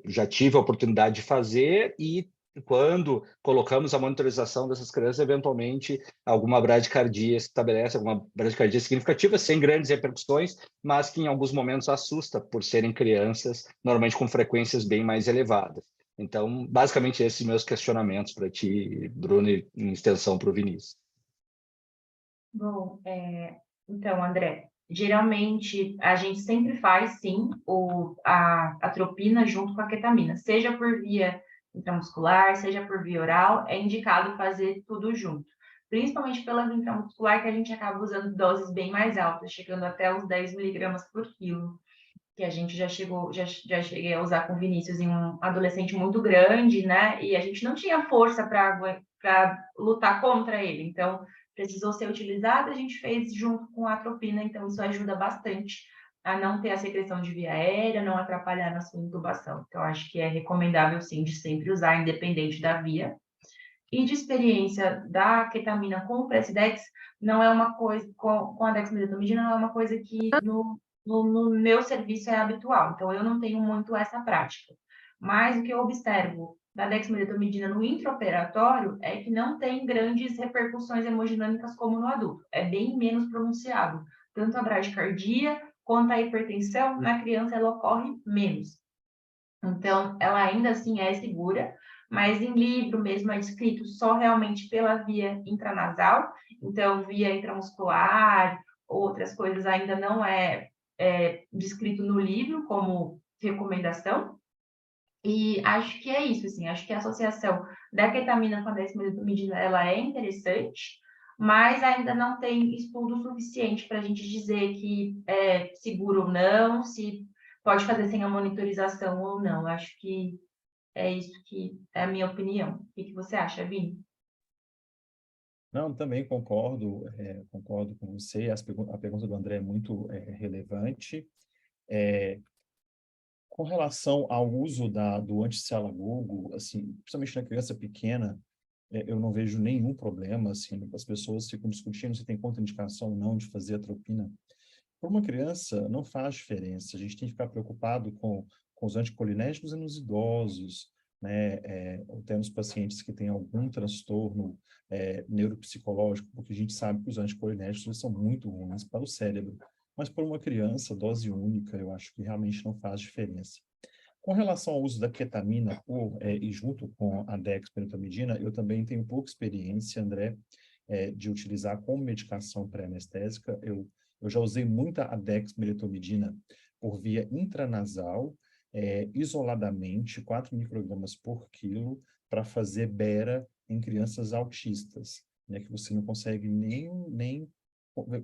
já tive a oportunidade de fazer e quando colocamos a monitorização dessas crianças, eventualmente alguma bradicardia se estabelece, alguma bradicardia significativa, sem grandes repercussões, mas que em alguns momentos assusta por serem crianças, normalmente com frequências bem mais elevadas. Então, basicamente, esses meus questionamentos para ti, Bruno, e em extensão para o Vinícius. Bom, então, André, geralmente a gente sempre faz, sim, a atropina junto com a ketamina, seja por via intramuscular, seja por via oral, é indicado fazer tudo junto. Principalmente pela via intramuscular, que a gente acaba usando doses bem mais altas, chegando até os 10 miligramas por quilo, que a gente já cheguei a usar com o Vinícius em um adolescente muito grande, né? E a gente não tinha força para lutar contra ele. Então, precisou ser utilizado, a gente fez junto com a atropina, então isso ajuda bastante a não ter a secreção de via aérea, não atrapalhar na sua intubação. Então, acho que é recomendável, sim, de sempre usar, independente da via. E de experiência da ketamina com o Precedex, não é uma coisa, com a dexmedetomidina, não é uma coisa que no meu serviço é habitual. Então, eu não tenho muito essa prática. Mas o que eu observo da dexmedetomidina no intraoperatório é que não tem grandes repercussões hemodinâmicas como no adulto. É bem menos pronunciado. Tanto a bradicardia quanto a hipertensão, na criança ela ocorre menos. Então, ela ainda assim é segura, mas em livro mesmo é descrito só realmente pela via intranasal, então via intramuscular, outras coisas ainda não é descrito no livro como recomendação. E acho que é isso, assim, acho que a associação da ketamina com a dexmedetomidina, ela é interessante, mas ainda não tem estudo suficiente para a gente dizer que é seguro ou não, se pode fazer sem a monitorização ou não. Acho que é isso que é a minha opinião. O que você acha, Vini? Não, também concordo com você. A pergunta do André é muito relevante. Com relação ao uso do anti-cialagogo, assim, principalmente na criança pequena, eu não vejo nenhum problema, assim, as pessoas ficam discutindo se tem contraindicação ou não de fazer atropina. Para uma criança, não faz diferença. A gente tem que ficar preocupado com os anticolinérgicos e nos idosos, né? Ou temos pacientes que têm algum transtorno neuropsicológico, porque a gente sabe que os anticolinérgicos eles são muito ruins para o cérebro. Mas para uma criança, dose única, eu acho que realmente não faz diferença. Com relação ao uso da ketamina e junto com a dexmedetomidina, eu também tenho pouca experiência, André, de utilizar como medicação pré-anestésica. Eu já usei muita a dexmedetomidina por via intranasal, isoladamente, 4 microgramas por quilo, para fazer bera em crianças autistas, né, que você não consegue nem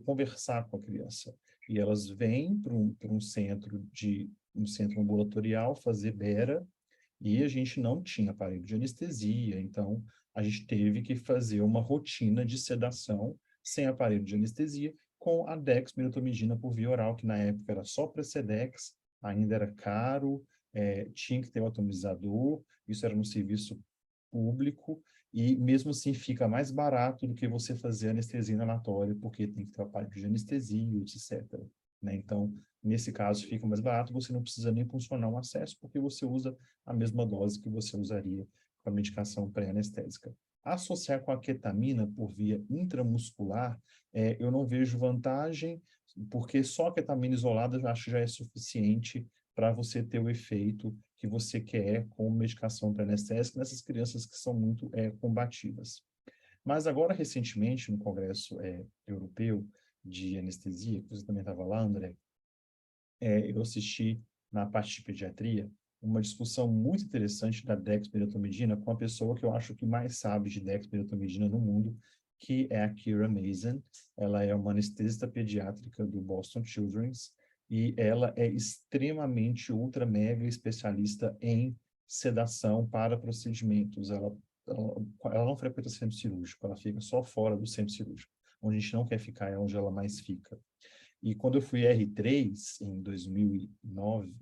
conversar com a criança. E elas vêm para um centro ambulatorial fazer bera, e a gente não tinha aparelho de anestesia, então a gente teve que fazer uma rotina de sedação sem aparelho de anestesia, com a dexmedetomidina por via oral, que na época era só Precedex, ainda era caro, tinha que ter um atomizador, isso era no serviço público, e mesmo assim fica mais barato do que você fazer anestesia inalatória, porque tem que ter aparelho de anestesia, etc. Né? Então, Nesse caso, fica mais barato, você não precisa nem funcionar um acesso, porque você usa a mesma dose que você usaria com a medicação pré-anestésica. Associar com a ketamina por via intramuscular, eu não vejo vantagem, porque só a ketamina isolada eu acho que já é suficiente para você ter o efeito que você quer com medicação pré-anestésica nessas crianças que são muito combativas. Mas agora, recentemente, no Congresso Europeu de Anestesia, que você também estava lá, André, eu assisti na parte de pediatria uma discussão muito interessante da dexmedetomidina com a pessoa que eu acho que mais sabe de dexmedetomidina no mundo, que é a Kira Mason. Ela é uma anestesista pediátrica do Boston Children's e ela é extremamente ultra mega especialista em sedação para procedimentos. Ela não frequenta centro cirúrgico, ela fica só fora do centro cirúrgico. Onde a gente não quer ficar é onde ela mais fica. E quando eu fui R3, em 2009,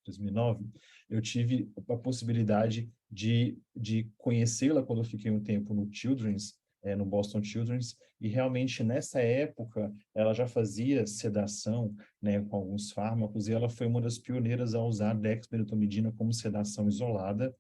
2009, eu tive a possibilidade de conhecê-la quando eu fiquei um tempo no Children's, no Boston Children's, e realmente nessa época ela já fazia sedação, né, com alguns fármacos, e ela foi uma das pioneiras a usar dexmedetomidina como sedação isolada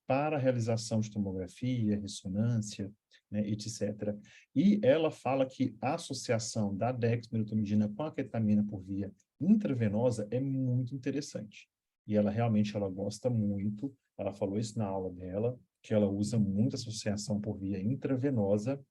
para a realização de tomografia, ressonância, né, etc. E ela fala que a associação da dexmedetomidina com a ketamina por via intravenosa é muito interessante. E ela realmente gosta muito, ela falou isso na aula dela, que ela usa muito associação por via intravenosa,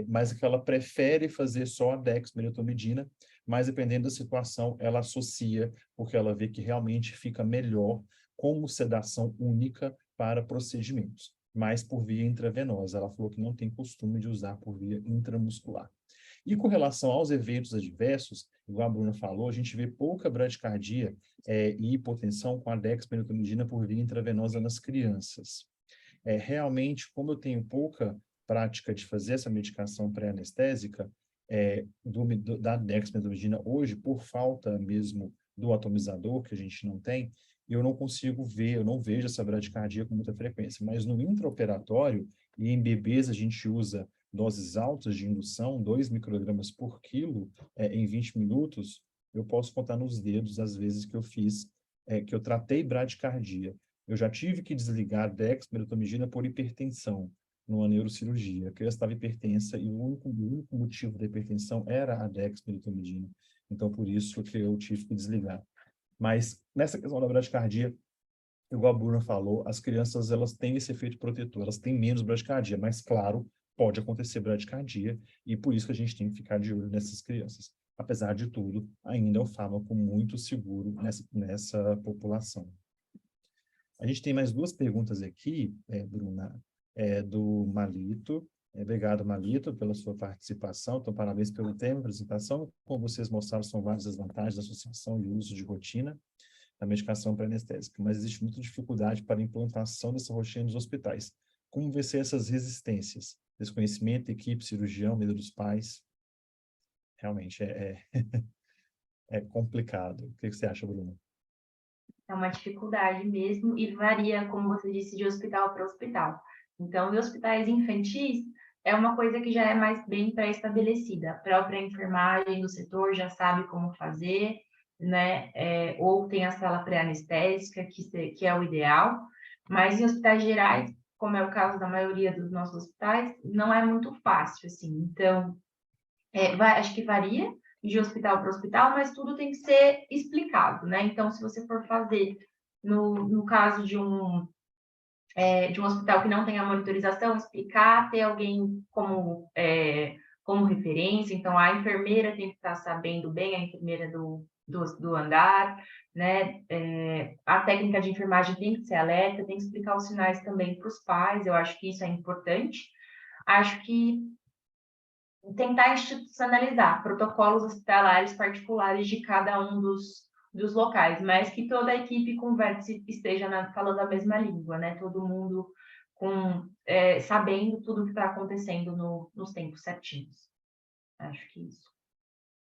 mas que ela prefere fazer só a dexmedetomidina, mas dependendo da situação, ela associa, porque ela vê que realmente fica melhor como sedação única para procedimentos, mas por via intravenosa. Ela falou que não tem costume de usar por via intramuscular. E com relação aos eventos adversos, igual a Bruna falou, a gente vê pouca bradicardia e hipotensão com a dexmedetomidina por via intravenosa nas crianças. Realmente, como eu tenho pouca prática de fazer essa medicação pré-anestésica da dexmedetomidina hoje, por falta mesmo do atomizador, que a gente não tem, eu não consigo ver, eu não vejo essa bradicardia com muita frequência. Mas no intraoperatório, e em bebês a gente usa doses altas de indução, 2 microgramas por quilo, em 20 minutos, eu posso contar nos dedos as vezes que eu fiz, que eu tratei bradicardia. Eu já tive que desligar dexmedetomidina por hipertensão numa neurocirurgia. A criança estava hipertensa e o único motivo da hipertensão era a dexmedetomidina. Então, por isso que eu tive que desligar. Mas nessa questão da bradicardia, igual a Bruna falou, as crianças elas têm esse efeito protetor, elas têm menos bradicardia, mas claro, pode acontecer bradicardia e por isso que a gente tem que ficar de olho nessas crianças. Apesar de tudo, ainda é um fármaco muito seguro nessa população. A gente tem mais duas perguntas aqui, Bruna, do Malito. Obrigado, Malito, pela sua participação. Então, parabéns pelo tema, apresentação. Como vocês mostraram, são várias as vantagens da associação e uso de rotina da medicação pré-anestésica, mas existe muita dificuldade para a implantação dessa rotina nos hospitais. Como vencer essas resistências? Desconhecimento, equipe, cirurgião, medo dos pais? Realmente é complicado. O que você acha, Bruna? É uma dificuldade mesmo e varia, como você disse, de hospital para hospital. Então, em hospitais infantis, é uma coisa que já é mais bem pré-estabelecida. A própria enfermagem do setor já sabe como fazer, né? Ou tem a sala pré-anestésica, que é o ideal. Mas em hospitais gerais, como é o caso da maioria dos nossos hospitais, não é muito fácil, assim. Então, acho que varia de hospital para hospital, mas tudo tem que ser explicado, né? Então, se você for fazer, no caso de um hospital que não tem a monitorização, explicar, ter alguém como referência, então a enfermeira tem que estar sabendo bem, a enfermeira do andar, né? A técnica de enfermagem tem que ser alerta, tem que explicar os sinais também para os pais, eu acho que isso é importante. Acho que tentar institucionalizar protocolos hospitalares particulares de cada um dos locais, mas que toda a equipe converse, esteja falando a mesma língua, né? Todo mundo sabendo tudo o que está acontecendo nos tempos certinhos. Acho que isso.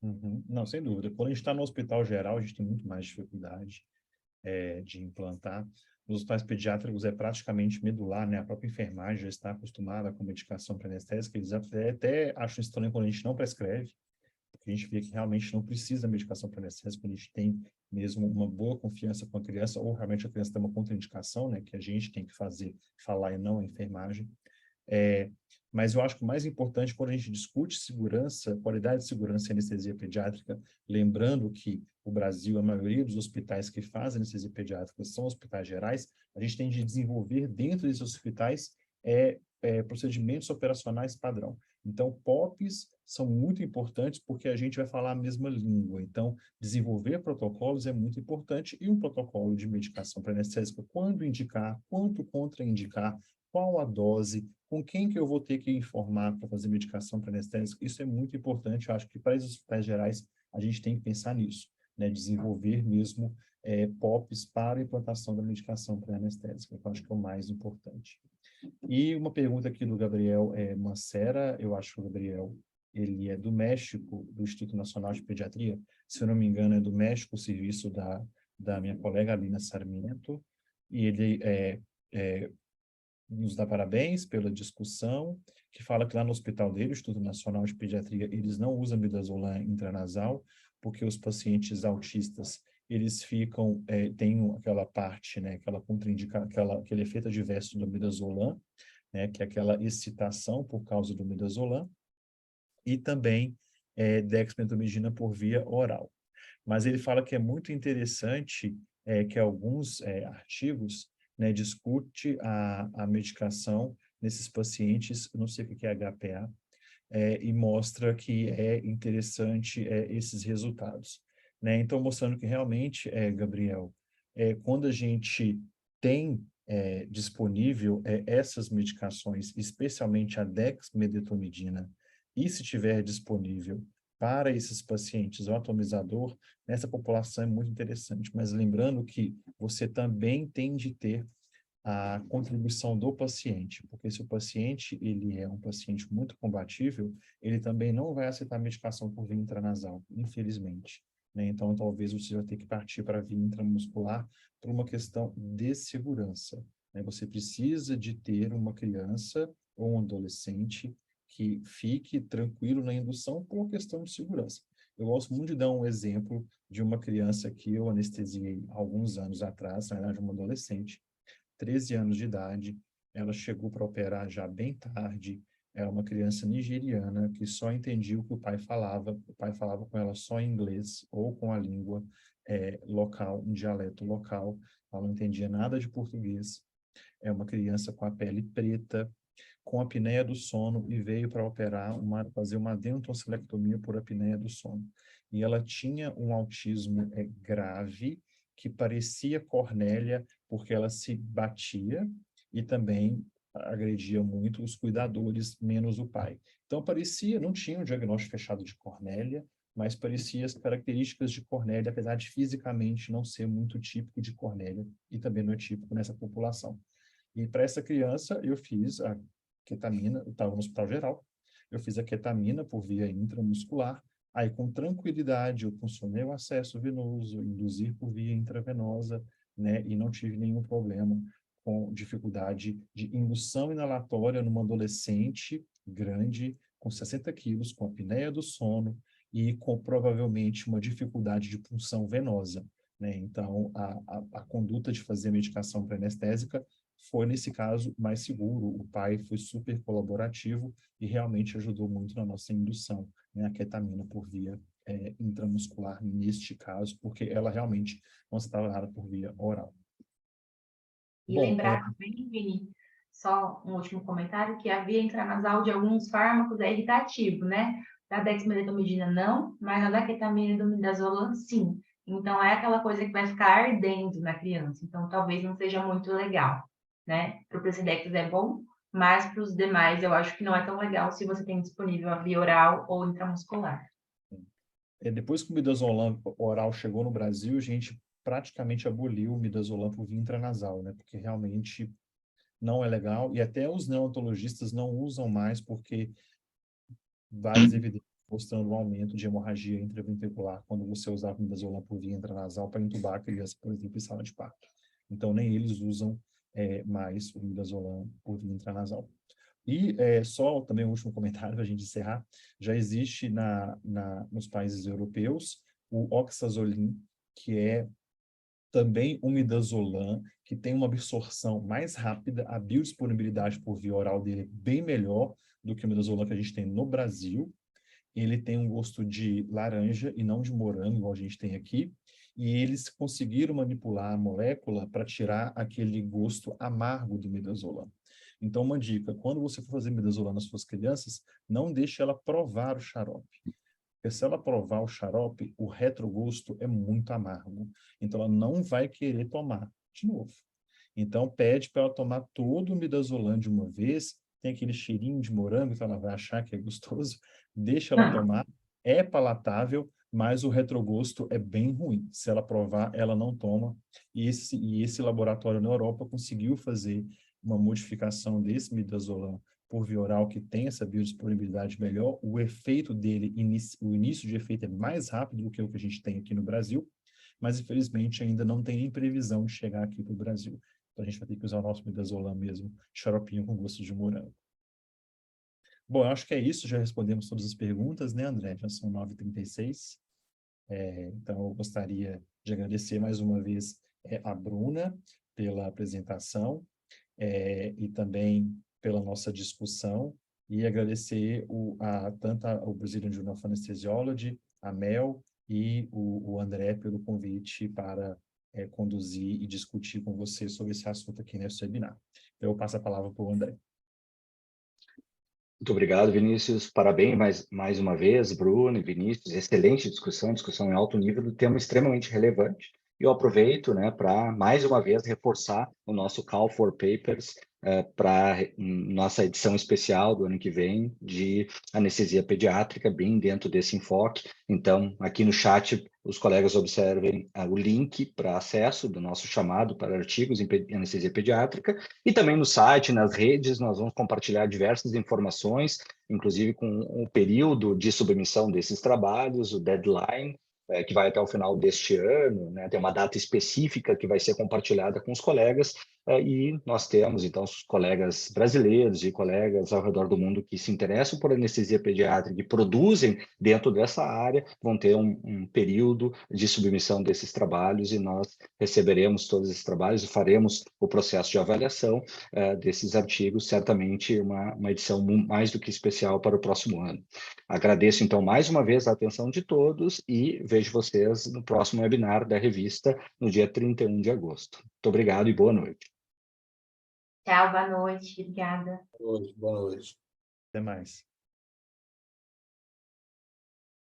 Uhum. Não, sem dúvida. Quando a gente está no hospital geral, a gente tem muito mais dificuldade de implantar. Nos hospitais pediátricos é praticamente medular, né? A própria enfermagem já está acostumada com medicação pré-anestésica, eles até acham estranho quando a gente não prescreve, porque porque a gente vê que realmente não precisa da medicação para anestésico, a gente tem mesmo uma boa confiança com a criança, ou realmente a criança tem uma contraindicação, né, que a gente tem que falar e não a enfermagem. Mas eu acho que o mais importante, quando a gente discute segurança, qualidade de segurança e anestesia pediátrica, lembrando que o Brasil, a maioria dos hospitais que fazem anestesia pediátrica são hospitais gerais, a gente tem de desenvolver dentro desses hospitais procedimentos operacionais padrão. Então, POPs são muito importantes porque a gente vai falar a mesma língua. Então, desenvolver protocolos é muito importante e um protocolo de medicação para anestésica, quando indicar, quanto contraindicar, qual a dose, com quem que eu vou ter que informar para fazer medicação para anestésico, isso é muito importante. Eu acho que para os hospitais gerais a gente tem que pensar nisso, né? Desenvolver mesmo POPs para a implantação da medicação para anestésica, que eu acho que é o mais importante. E uma pergunta aqui do Gabriel Mancera, eu acho que o Gabriel, ele é do México, do Instituto Nacional de Pediatria, se eu não me engano é do México, o serviço da minha colega Alina Sarmiento, e ele nos dá parabéns pela discussão, que fala que lá no hospital dele, o Instituto Nacional de Pediatria, eles não usam midazolam intranasal, porque os pacientes autistas, eles ficam, tem aquela parte, né, aquela contraindicação, aquele efeito adverso do midazolam, né, que é aquela excitação por causa do midazolam, e também dexmedetomidina por via oral. Mas ele fala que é muito interessante que alguns artigos, né, discute a medicação nesses pacientes, não sei o que é HPA, e mostra que é interessante esses resultados, né? Então, mostrando que realmente, Gabriel, quando a gente tem disponível essas medicações, especialmente a dexmedetomidina, e se tiver disponível para esses pacientes o atomizador, nessa população é muito interessante. Mas lembrando que você também tem de ter a contribuição do paciente, porque se o paciente ele é um paciente muito combatível, ele também não vai aceitar medicação por via intranasal, infelizmente, né? Então, talvez você vai ter que partir para a via intramuscular por uma questão de segurança, né? Você precisa de ter uma criança ou um adolescente que fique tranquilo na indução por uma questão de segurança. Eu gosto muito de dar um exemplo de uma criança que eu anestesiei alguns anos atrás, na verdade, uma adolescente, 13 anos de idade, ela chegou para operar já bem tarde, era uma criança nigeriana que só entendia o que o pai falava com ela só em inglês ou com a língua local, um dialeto local, ela não entendia nada de português, é uma criança com a pele preta, com apneia do sono e veio para fazer uma adentocelectomia por apneia do sono. E ela tinha um autismo grave, que parecia Cornélia, porque ela se batia e também agredia muito os cuidadores, menos o pai. Então parecia, não tinha um diagnóstico fechado de Cornélia, mas parecia as características de Cornélia, apesar de fisicamente não ser muito típico de Cornélia, e também não é típico nessa população. E para essa criança, eu fiz a ketamina, eu estava no hospital geral, eu fiz a ketamina por via intramuscular, aí com tranquilidade eu funcionei o acesso venoso, induzir por via intravenosa, né, e não tive nenhum problema com dificuldade de indução inalatória numa adolescente grande, com 60 quilos, com apneia do sono e com provavelmente uma dificuldade de punção venosa, né? Então, a conduta de fazer medicação pré-anestésica foi, nesse caso, mais seguro. O pai foi super colaborativo e realmente ajudou muito na nossa indução, né, a ketamina por via intramuscular, neste caso, porque ela realmente não estava dada por via oral. E lembrar também, Vini, só um último comentário, que a via intranasal de alguns fármacos é irritativo, né? Da dexmedetomidina não, mas a da ketamina e do midazolam sim. Então é aquela coisa que vai ficar ardendo na criança. Então talvez não seja muito legal, né? Para o Precedex é bom, mas para os demais eu acho que não é tão legal se você tem disponível a via oral ou intramuscular. Depois que o midazolam oral chegou no Brasil, a gente praticamente aboliu o midazolam por via intranasal, né? Porque realmente não é legal, e até os neonatologistas não usam mais, porque várias evidências mostrando um aumento de hemorragia intraventricular quando você usava midazolam por via intranasal para entubar a criança, por exemplo, em sala de parto. Então, nem eles usam mais o midazolam por via intranasal. E só também um último comentário para a gente encerrar, já existe nos países europeus o oxazolin, que é também um midazolam, que tem uma absorção mais rápida, a biodisponibilidade por via oral dele é bem melhor do que o midazolam que a gente tem no Brasil. Ele tem um gosto de laranja e não de morango, igual a gente tem aqui, e eles conseguiram manipular a molécula para tirar aquele gosto amargo do midazolam. Então, uma dica, quando você for fazer midazolam nas suas crianças, não deixe ela provar o xarope. Porque se ela provar o xarope, o retrogosto é muito amargo. Então, ela não vai querer tomar de novo. Então, pede para ela tomar todo o midazolam de uma vez, tem aquele cheirinho de morango, então ela vai achar que é gostoso, deixa ela tomar, é palatável, mas o retrogosto é bem ruim. Se ela provar, ela não toma. E esse laboratório na Europa conseguiu fazer uma modificação desse midazolam por via oral que tem essa biodisponibilidade melhor, o efeito dele, o início de efeito é mais rápido do que o que a gente tem aqui no Brasil, mas infelizmente ainda não tem nem previsão de chegar aqui para o Brasil. Então a gente vai ter que usar o nosso midazolam mesmo, xaropinho com gosto de morango. Bom, eu acho que é isso, já respondemos todas as perguntas, né, André? Já são 9h36. Então eu gostaria de agradecer mais uma vez a Bruna pela apresentação e também pela nossa discussão, e agradecer tanto ao Brazilian Journal of Anesthesiology, a Mel e o André pelo convite para conduzir e discutir com você sobre esse assunto aqui nesse webinar. Então, eu passo a palavra para o André. Muito obrigado, Vinícius. Parabéns mais uma vez, Bruno e Vinícius. Excelente discussão em alto nível do tema extremamente relevante. E eu aproveito, né, para mais uma vez reforçar o nosso Call for Papers para nossa edição especial do ano que vem de anestesia pediátrica, bem dentro desse enfoque. Então, aqui no chat, os colegas observem o link para acesso do nosso chamado para artigos em anestesia pediátrica, e também no site, nas redes, nós vamos compartilhar diversas informações, inclusive com o período de submissão desses trabalhos, o deadline, que vai até o final deste ano, né? Tem uma data específica que vai ser compartilhada com os colegas, e nós temos, então, os colegas brasileiros e colegas ao redor do mundo que se interessam por anestesia pediátrica e produzem dentro dessa área, vão ter um período de submissão desses trabalhos, e nós receberemos todos esses trabalhos e faremos o processo de avaliação desses artigos, certamente uma edição mais do que especial para o próximo ano. Agradeço, então, mais uma vez a atenção de todos e vejo vocês no próximo webinar da revista, no dia 31 de agosto. Muito obrigado e boa noite. Tchau, boa noite. Obrigada. Boa noite. Até mais.